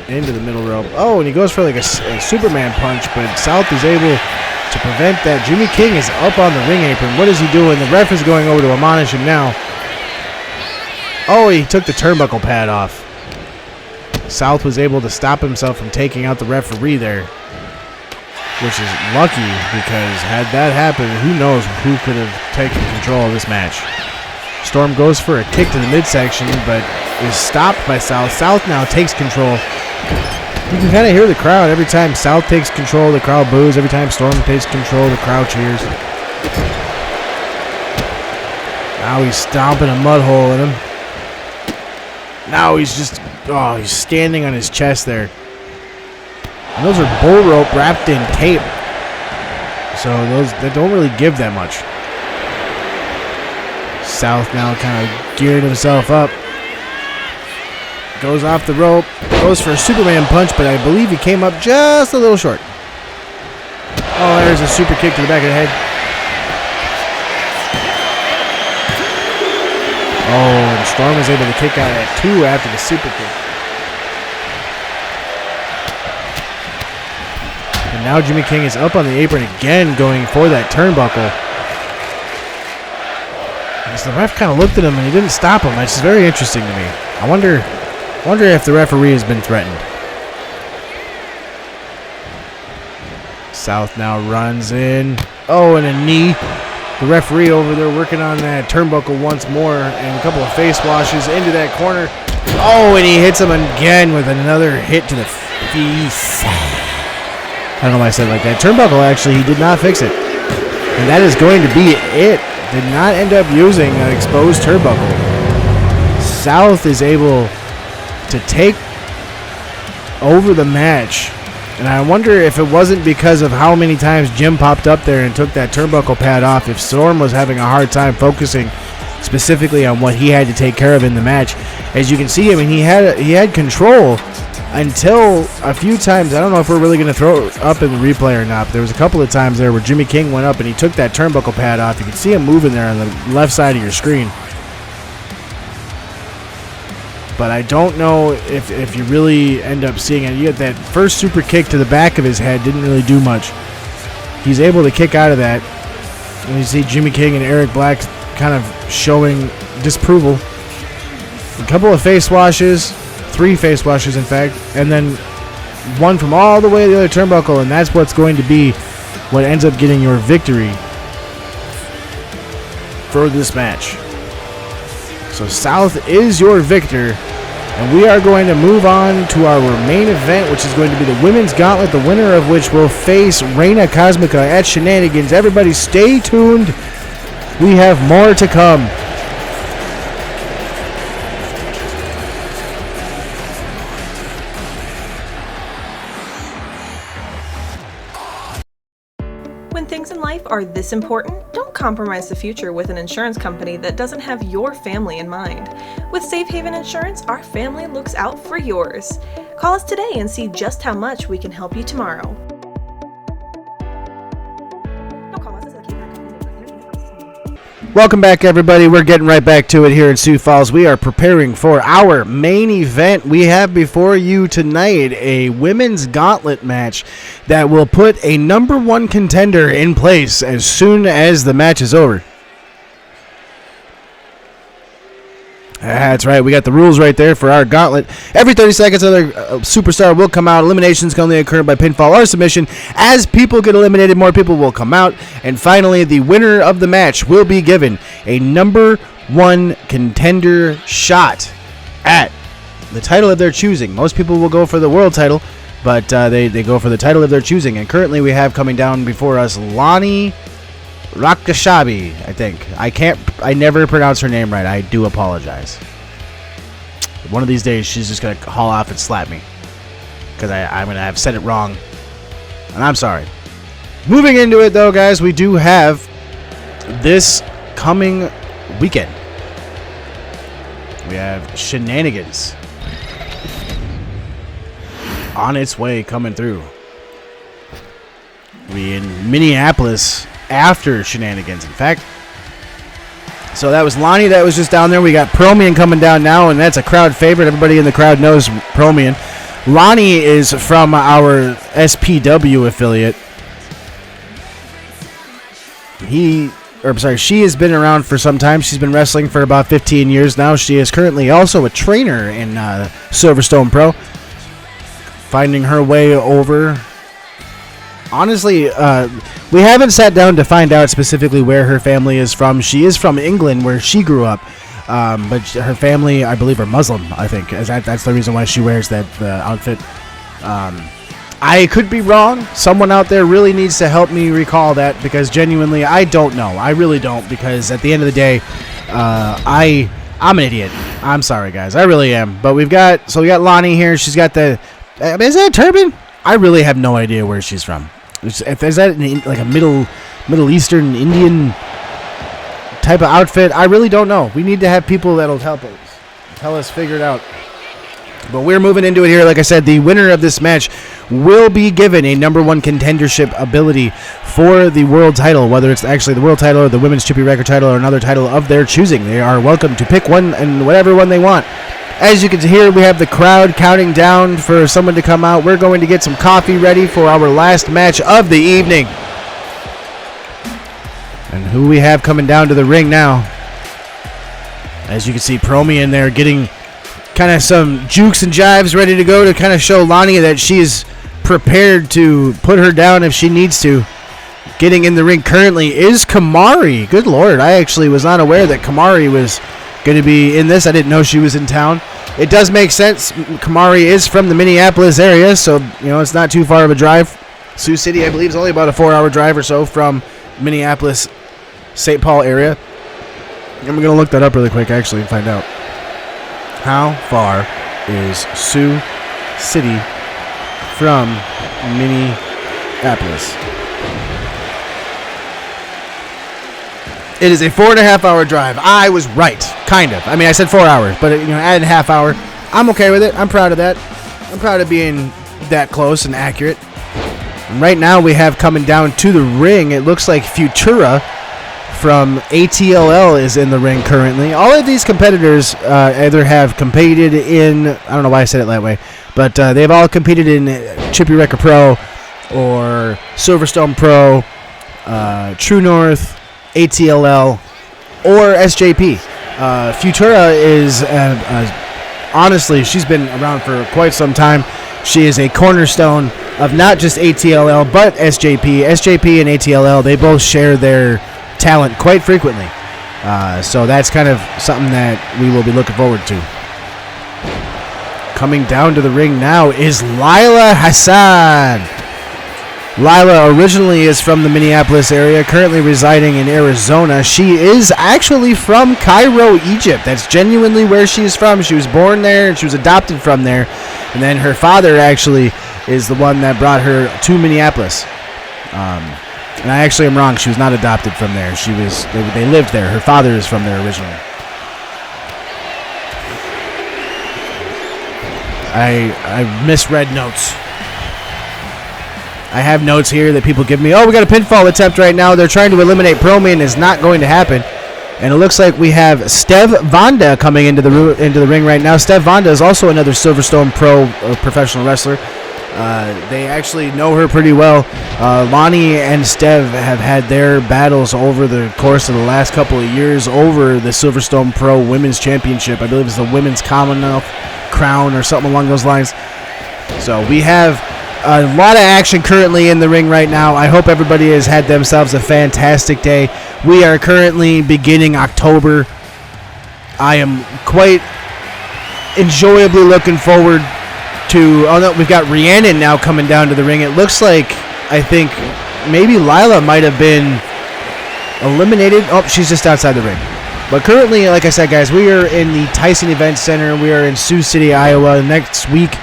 into the middle rope. Oh, and he goes for like a Superman punch, but South is able to prevent that. Jimmy King is up on the ring apron. What is he doing? The ref is going over to admonish him now. Oh, he took the turnbuckle pad off. South was able to stop himself from taking out the referee there, which is lucky because had that happened, who knows who could have taken control of this match. Storm goes for a kick to the midsection, but is stopped by South. South now takes control. You can kind of hear the crowd. Every time South takes control, the crowd boos. Every time Storm takes control, the crowd cheers. Now he's stomping a mud hole in him. Now he's just, he's standing on his chest there. And those are bull rope wrapped in tape. So they don't really give that much. South now kind of geared himself up. Goes off the rope. Goes for a Superman punch, but I believe he came up just a little short. Oh, there's a super kick to the back of the head. Oh, and Storm is able to kick out at 2 after the super kick. And now Jimmy King is up on the apron again, going for that turnbuckle. As the ref kind of looked at him and he didn't stop him. That's very interesting to me. I wonder Wonder if the referee has been threatened. South now runs in. Oh, and a knee. The referee over there working on that turnbuckle once more, and a couple of face washes into that corner. Oh, and he hits him again with another hit to the face. I don't know why I said it like that. Turnbuckle, actually, he did not fix it. And that is going to be it. Did not end up using an exposed turnbuckle. South is able to take over the match. And I wonder if it wasn't because of how many times Jim popped up there and took that turnbuckle pad off, if Storm was having a hard time focusing specifically on what he had to take care of in the match. As you can see, I mean, he had control until a few times. I don't know if we're really going to throw it up in the replay or not, but there was a couple of times there where Jimmy King went up and he took that turnbuckle pad off. You can see him moving there on the left side of your screen. But I don't know if you really end up seeing it. You get that first super kick to the back of his head, didn't really do much. He's able to kick out of that. And you see Jimmy King and Eric Black kind of showing disapproval. A couple of face washes, 3 face washes in fact, and then one from all the way to the other turnbuckle, and that's what's going to be what ends up getting your victory for this match. So South is your victor, and we are going to move on to our main event, which is going to be the Women's Gauntlet, the winner of which will face Reina Cosmica at Shenanigans. Everybody stay tuned. We have more to come. When things in life are this important, don't compromise the future with an insurance company that doesn't have your family in mind. With Safe Haven Insurance, our family looks out for yours. Call us today and see just how much we can help you tomorrow. Welcome back, everybody. We're getting right back to it here in Sioux Falls. We are preparing for our main event. We have before you tonight a women's gauntlet match that will put a number 1 contender in place as soon as the match is over. That's right. We got the rules right there for our gauntlet. Every 30 seconds, another superstar will come out. Eliminations can only occur by pinfall or submission. As people get eliminated, more people will come out. And finally, the winner of the match will be given a number 1 contender shot at the title of their choosing. Most people will go for the world title, but they go for the title of their choosing. And currently, we have coming down before us Lonnie Rakashabi, I think. I never pronounce her name right. I do apologize. One of these days, she's just going to haul off and slap me, because I'm going to have said it wrong, and I'm sorry. Moving into it, though, guys, we do have this coming weekend. We have Shenanigans on its way coming through. We in Minneapolis after Shenanigans, in fact. So that was Lonnie that was just down there. We got Promian coming down now, and that's a crowd favorite. Everybody in the crowd knows Promian. Lonnie is from our SPW affiliate. She has been around for some time. She's been wrestling for about 15 years now. She is currently also a trainer in Silverstone Pro, finding her way over. Honestly, we haven't sat down to find out specifically where her family is from. She is from England, where she grew up, but her family, I believe, are Muslim, I think. That's the reason why she wears that outfit. I could be wrong. Someone out there really needs to help me recall that, because genuinely, I don't know. I really don't, because at the end of the day, I'm an idiot. I'm sorry, guys. I really am. But we got Lonnie here. She's got is that a turban? I really have no idea where she's from. Is that like a Middle Eastern Indian type of outfit? I really don't know. We need to have people that'll help us, tell us, figure it out. But we're moving into it here. Like I said, the winner of this match will be given a number 1 contendership ability for the world title, whether it's actually the world title or the women's Chippy Wrecker title or another title of their choosing. They are welcome to pick one and whatever one they want. As you can hear, we have the crowd counting down for someone to come out. We're going to get some coffee ready for our last match of the evening. And who we have coming down to the ring now? As you can see, Promi in there getting kind of some jukes and jives ready to go to kind of show Lonnie that she's prepared to put her down if she needs to. Getting in the ring currently is Kamari. Good Lord, I actually was not aware that Kamari was going to be in this. I didn't know she was in town. It does make sense. Kamari is from the Minneapolis area, so it's not too far of a drive. Sioux City, I believe, is only about a 4-hour drive or so from Minneapolis, St. Paul area. I'm going to look that up really quick, actually, and find out. How far is Sioux City from Minneapolis? It is a 4.5-hour drive. I was right, kind of. I mean, I said 4 hours, but add a half hour. I'm okay with it. I'm proud of that. I'm proud of being that close and accurate. And right now, we have coming down to the ring. It looks like Futura from ATLL is in the ring currently. All of these competitors either have competed in, I don't know why I said it that way, but they've all competed in Chippy Wrecker Pro or Silverstone Pro, True North, ATLL, or SJP. Futura is, honestly, she's been around for quite some time. She is a cornerstone of not just ATLL, but SJP. SJP and ATLL, they both share their talent quite frequently. So that's kind of something that we will be looking forward to. Coming down to the ring now is Lila Hassan. Lila originally is from the Minneapolis area, currently residing in Arizona. She is actually from Cairo, Egypt. That's genuinely where she is from. She was born there and she was adopted from there. And then her father actually is the one that brought her to Minneapolis. And I actually am wrong. She was not adopted from there. They lived there. Her father is from there originally. I misread notes. I have notes here that people give me. Oh, we got a pinfall attempt right now. They're trying to eliminate Proman. It's not going to happen. And it looks like we have Stev Vanda coming into the ring right now. Stev Vanda is also another Silverstone Pro professional wrestler. They actually know her pretty well. Lonnie and Stev have had their battles over the course of the last couple of years over the Silverstone Pro Women's Championship. I believe it's the Women's Commonwealth Crown or something along those lines. So we have a lot of action currently in the ring right now. I hope everybody has had themselves a fantastic day. We are currently beginning October. I am quite enjoyably looking forward to... Oh, no, we've got Rhiannon now coming down to the ring. It looks like, I think, maybe Lila might have been eliminated. Oh, she's just outside the ring. But currently, like I said, guys, we are in the Tyson Event Center. We are in Sioux City, Iowa. Next week,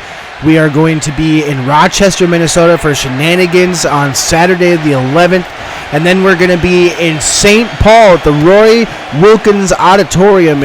we are going to be in Rochester, Minnesota for Shenanigans on Saturday the 11th. And then we're going to be in St. Paul at the Roy Wilkins Auditorium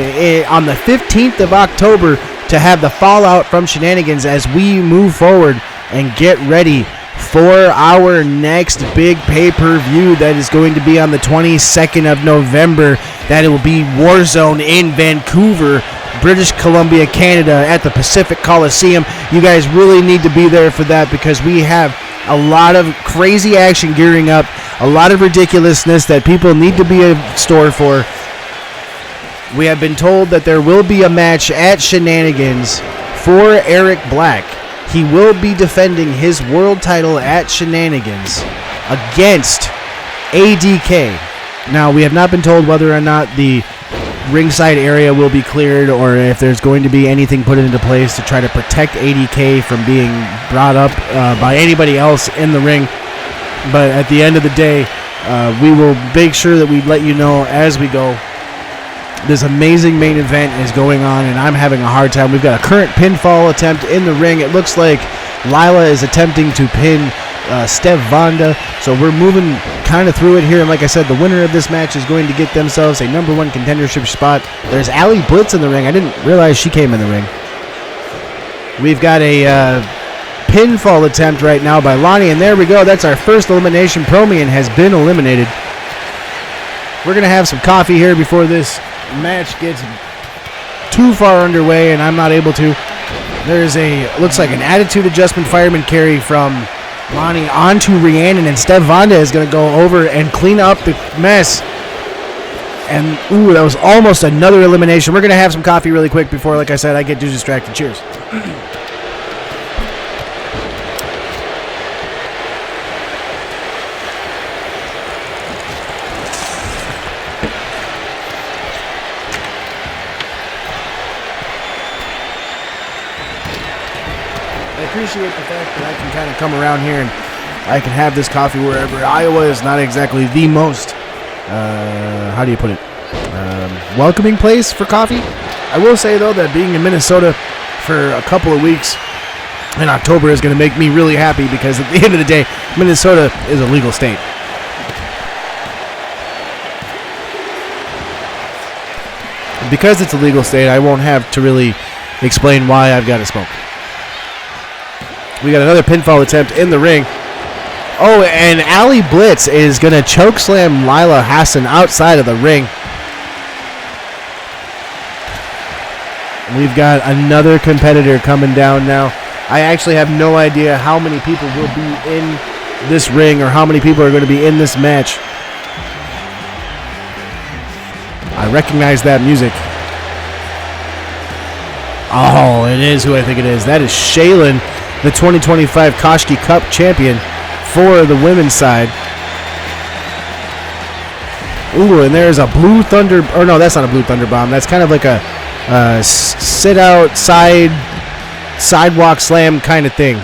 on the 15th of October to have the fallout from Shenanigans as we move forward and get ready for our next big pay-per-view that is going to be on the 22nd of November. That it will be Warzone in Vancouver, British Columbia, Canada at the Pacific Coliseum. You guys really need to be there for that because we have a lot of crazy action gearing up, a lot of ridiculousness that people need to be in store for. We have been told that there will be a match at Shenanigans for Eric Black. He will be defending his world title at Shenanigans against ADK. Now, we have not been told whether or not the ringside area will be cleared or if there's going to be anything put into place to try to protect ADK from being brought up by anybody else in the ring. But at the end of the day, we will make sure that we let you know as we go. This amazing main event is going on, and I'm having a hard time. We've got a current pinfall attempt in the ring. It looks like Lila is attempting to pin Stev Vanda, so we're moving kind of through it here. And like I said, the winner of this match is going to get themselves a number one contendership spot. There's Allie Blitz in the ring. I didn't realize she came in the ring. We've got a pinfall attempt right now by Lonnie, and there we go. That's our first elimination. Promian has been eliminated. We're going to have some coffee here before this match gets too far underway, and I'm not able to. There's looks like an attitude adjustment fireman carry from Lonnie onto Rhiannon, and Stev Vanda is going to go over and clean up the mess. And, ooh, that was almost another elimination. We're going to have some coffee really quick before, like I said, I get too distracted. Cheers. I appreciate the fact that I can kind of come around here and I can have this coffee wherever. Iowa is not exactly the most, how do you put it, welcoming place for coffee. I will say, though, that being in Minnesota for a couple of weeks in October is going to make me really happy because at the end of the day, Minnesota is a legal state. Because it's a legal state, I won't have to really explain why I've got to smoke. We got another pinfall attempt in the ring. Oh, and Allie Blitz is going to chokeslam Lila Hassan outside of the ring. We've got another competitor coming down now. I actually have no idea how many people will be in this ring or how many people are going to be in this match. I recognize that music. Oh, it is who I think it is. That is Shaylin, the 2025 Koshki Cup champion for the women's side. Ooh, and there's a Blue Thunder, or no, that's not a Blue Thunder Bomb. That's kind of like a sit-out sidewalk slam kind of thing.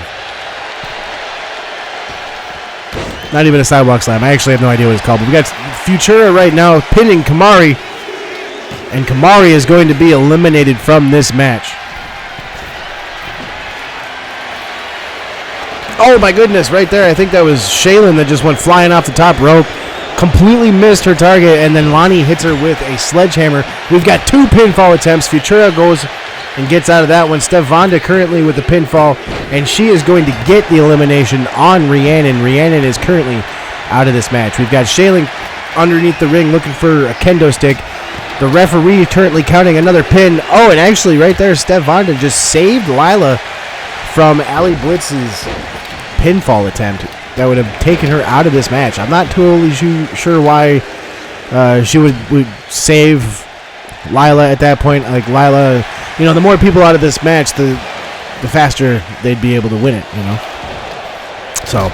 Not even a sidewalk slam. I actually have no idea what it's called. But we got Futura right now pinning Kamari. And Kamari is going to be eliminated from this match. Oh my goodness, right there. I think that was Shaylin that just went flying off the top rope. Completely missed her target, and then Lonnie hits her with a sledgehammer. We've got two pinfall attempts. Futura goes and gets out of that one. Steph Vonda currently with the pinfall, and she is going to get the elimination on Rhiannon. Rhiannon is currently out of this match. We've got Shaylin underneath the ring looking for a kendo stick. The referee currently counting another pin. Oh, and actually right there, Steph Vonda just saved Lila from Allie Blitz's pinfall attempt that would have taken her out of this match. I'm not totally sure why she would save Lila at that point. Like Lila, you know, the more people out of this match, the faster they'd be able to win it, you know. So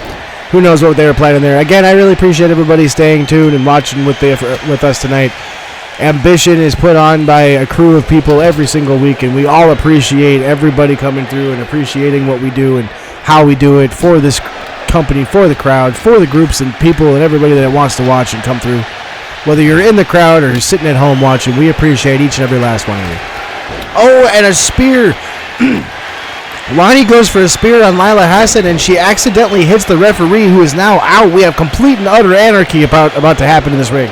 who knows what they were planning there. Again, I really appreciate everybody staying tuned and watching with us tonight. Ambition is put on by a crew of people every single week, and we all appreciate everybody coming through and appreciating what we do and how we do it for this company, for the crowd, for the groups and people and everybody that wants to watch and come through. Whether you're in the crowd or sitting at home watching, we appreciate each and every last one of you. Oh, and a spear. Lonnie goes for a spear on Lila Hassan, and she accidentally hits the referee, who is now out. We have complete and utter anarchy about to happen in this ring.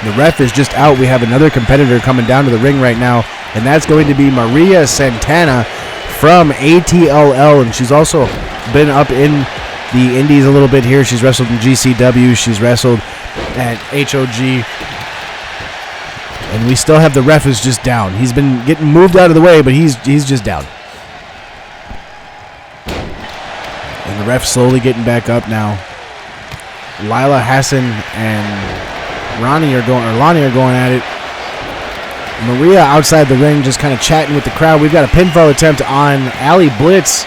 The ref is just out. We have another competitor coming down to the ring right now, and that's going to be Maria Santana from ATLL, and she's also been up in the indies a little bit here. She's wrestled in GCW. She's wrestled at HOG. And we still have the ref is just down. He's been getting moved out of the way, but he's just down. And the ref slowly getting back up now. Lila Hassan and Lonnie are going at it. Maria outside the ring just kind of chatting with the crowd. We've got a pinfall attempt on Allie Blitz.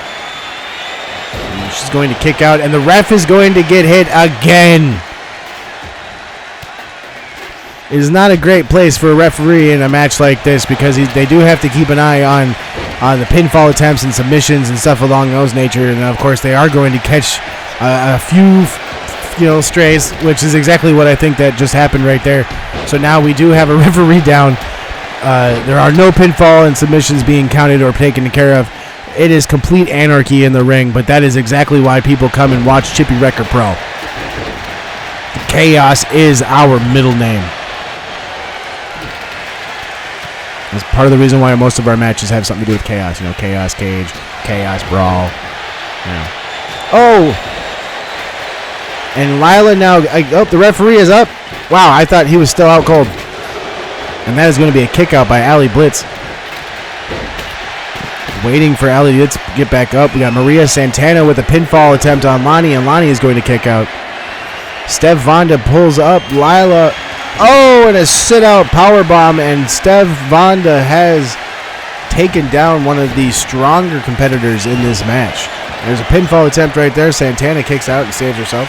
And she's going to kick out, and the ref is going to get hit again. It is not a great place for a referee in a match like this because they do have to keep an eye on the pinfall attempts and submissions and stuff along those nature. And of course, they are going to catch a few strays, which is exactly what I think that just happened right there. So now we do have a referee down. There are no pinfall and submissions being counted or taken care of. It is complete anarchy in the ring, but that is exactly why people come and watch Chippy Wrecker Pro. Chaos is our middle name. It's part of the reason why most of our matches have something to do with chaos. You know, chaos cage, chaos brawl. Oh! And Lila now, the referee is up. Wow, I thought he was still out cold. And that is going to be a kick out by Allie Blitz. waiting for Allie to get back up. We got Maria Santana with a pinfall attempt on Lonnie, and Lonnie is going to kick out. Steph Vonda pulls up Lila. Oh, and a sit-out powerbomb, and Steph Vonda has taken down one of the stronger competitors in this match. There's a pinfall attempt right there. Santana kicks out and saves herself.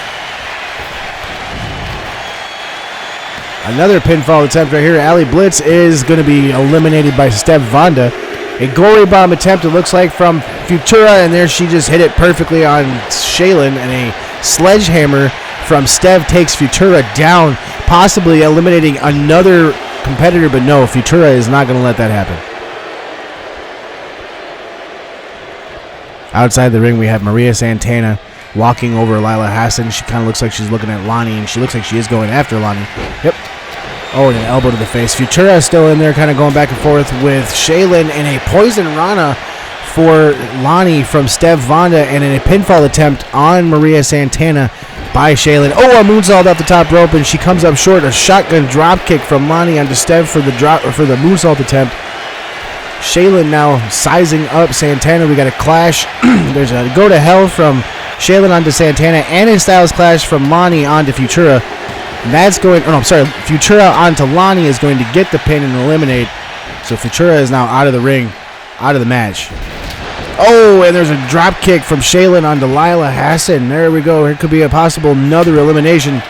Another pinfall attempt right here. Allie Blitz is going to be eliminated by Steph Vonda. A gory bomb attempt, it looks like, from Futura, and there she just hit it perfectly on Shaylin, and a sledgehammer from Steph takes Futura down, possibly eliminating another competitor, but no, Futura is not going to let that happen. Outside the ring, we have Maria Santana walking over Lila Hassan. She kind of looks like she's looking at Lonnie, and she looks like she is going after Lonnie. Yep. Oh, and an elbow to the face. Futura is still in there, kind of going back and forth with Shaylin, and a poison rana for Lonnie from Steph Vonda, and in a pinfall attempt on Maria Santana by Shaylin. Oh, a moonsault off the top rope, and she comes up short. A shotgun drop kick from Lonnie onto Steph for the moonsault attempt. Shaylin now sizing up Santana. We got a clash. There's a go to hell from Shaylin onto Santana, and a Styles clash from Lonnie onto Futura. That's going. Oh no, I'm sorry. Futura onto Lonnie is going to get the pin and eliminate. So Futura is now out of the ring, out of the match. Oh, and there's a drop kick from Shaylin onto Lila Hassan. There we go. Here could be a possible another elimination.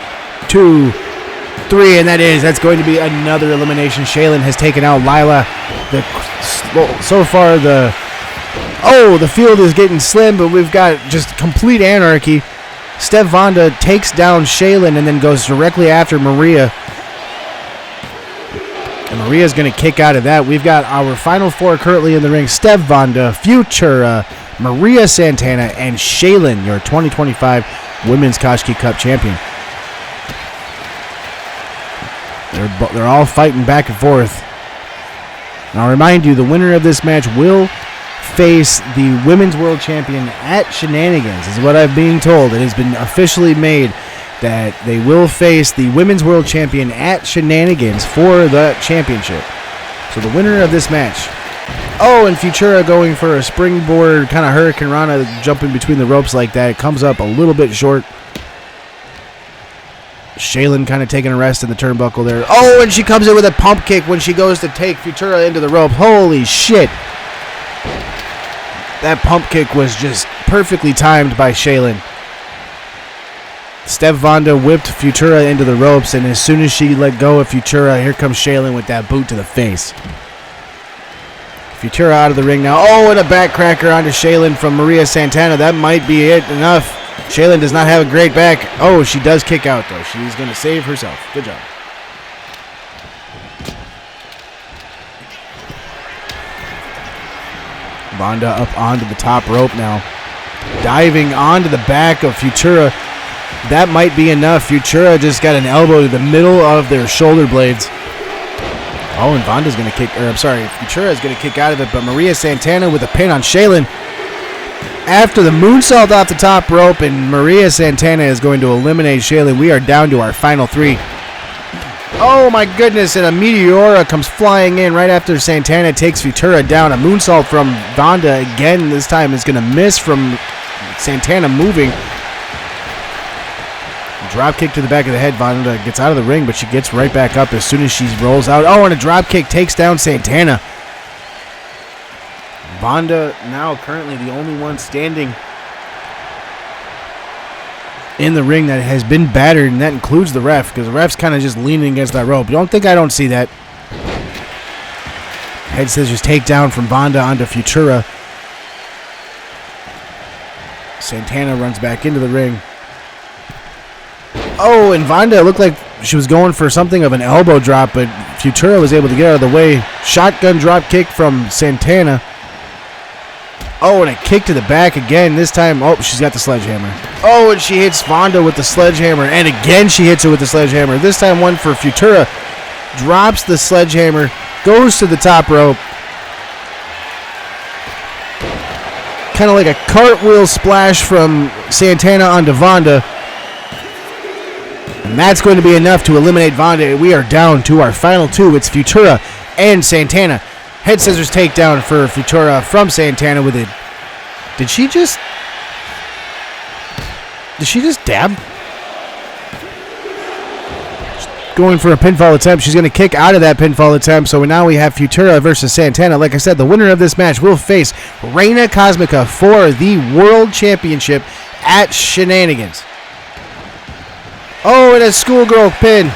2, 3, and that's going to be another elimination. Shaylin has taken out Lila. So far the field is getting slim, but we've got just complete anarchy. Steph Vonda takes down Shaylin and then goes directly after Maria. And Maria's going to kick out of that. We've got our final 4 currently in the ring. Steph Vonda, Futura, Maria Santana, and Shaylin, your 2025 Women's Koshki Cup champion. They're all fighting back and forth. And I'll remind you, the winner of this match will face the Women's World Champion at Shenanigans, is what I'm being told. It has been officially made that they will face the Women's World Champion at Shenanigans for the championship. So the winner of this match. Oh, and Futura going for a springboard, kind of Hurricane Rana, jumping between the ropes like that. It comes up a little bit short. Shaylin kind of taking a rest in the turnbuckle there. Oh, and she comes in with a pump kick when she goes to take Futura into the rope. Holy shit. That pump kick was just perfectly timed by Shaylin. Steph Vonda whipped Futura into the ropes, and as soon as she let go of Futura, here comes Shaylin with that boot to the face. Futura out of the ring now. Oh, and a backcracker onto Shaylin from Maria Santana. That might be it. Enough. Shaylin does not have a great back. Oh, she does kick out, though. She's going to save herself. Good job. Vonda up onto the top rope now. Diving onto the back of Futura. That might be enough. Futura just got an elbow to the middle of their shoulder blades. Oh, and Vonda's going to kick, Futura is going to kick out of it, but Maria Santana with a pin on Shaylin. After the moonsault off the top rope, and Maria Santana is going to eliminate Shaylin. We are down to our final 3. Oh my goodness, and a Meteora comes flying in right after Santana takes Futura down. A moonsault from Vonda again. This time is going to miss from Santana moving. Drop kick to the back of the head. Vonda gets out of the ring, but she gets right back up as soon as she rolls out. Oh, and a drop kick takes down Santana. Vonda now currently the only one standing in the ring that has been battered, and that includes the ref, because the ref's kind of just leaning against that rope. Don't think I don't see that. Head scissors takedown from Vonda onto Futura. Santana runs back into the ring. Oh, and Vonda looked like she was going for something of an elbow drop, but Futura was able to get out of the way. Shotgun drop kick from Santana. Oh, and a kick to the back again. This time, oh, she's got the sledgehammer. Oh, and she hits Vonda with the sledgehammer. And again, she hits her with the sledgehammer. This time, one for Futura. Drops the sledgehammer. Goes to the top rope. Kind of like a cartwheel splash from Santana onto Vonda. And that's going to be enough to eliminate Vonda. We are down to our final 2. It's Futura and Santana. Head scissors takedown for Futura from Santana with it. Did she just dab? Going for a pinfall attempt. She's going to kick out of that pinfall attempt. So now we have Futura versus Santana. Like I said, the winner of this match will face Reina Cosmica for the World Championship at Shenanigans. Oh, and a schoolgirl pin.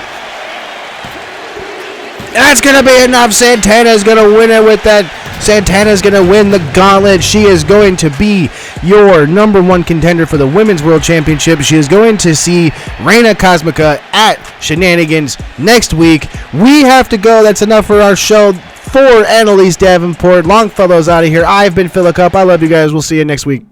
That's going to be enough. Santana's going to win it with that. Santana's going to win the gauntlet. She is going to be your number one contender for the Women's World Championship. She is going to see Reina Cosmica at Shenanigans next week. We have to go. That's enough for our show. For Annalise Davenport, Longfellow's out of here. I've been Philip Cup. I love you guys. We'll see you next week.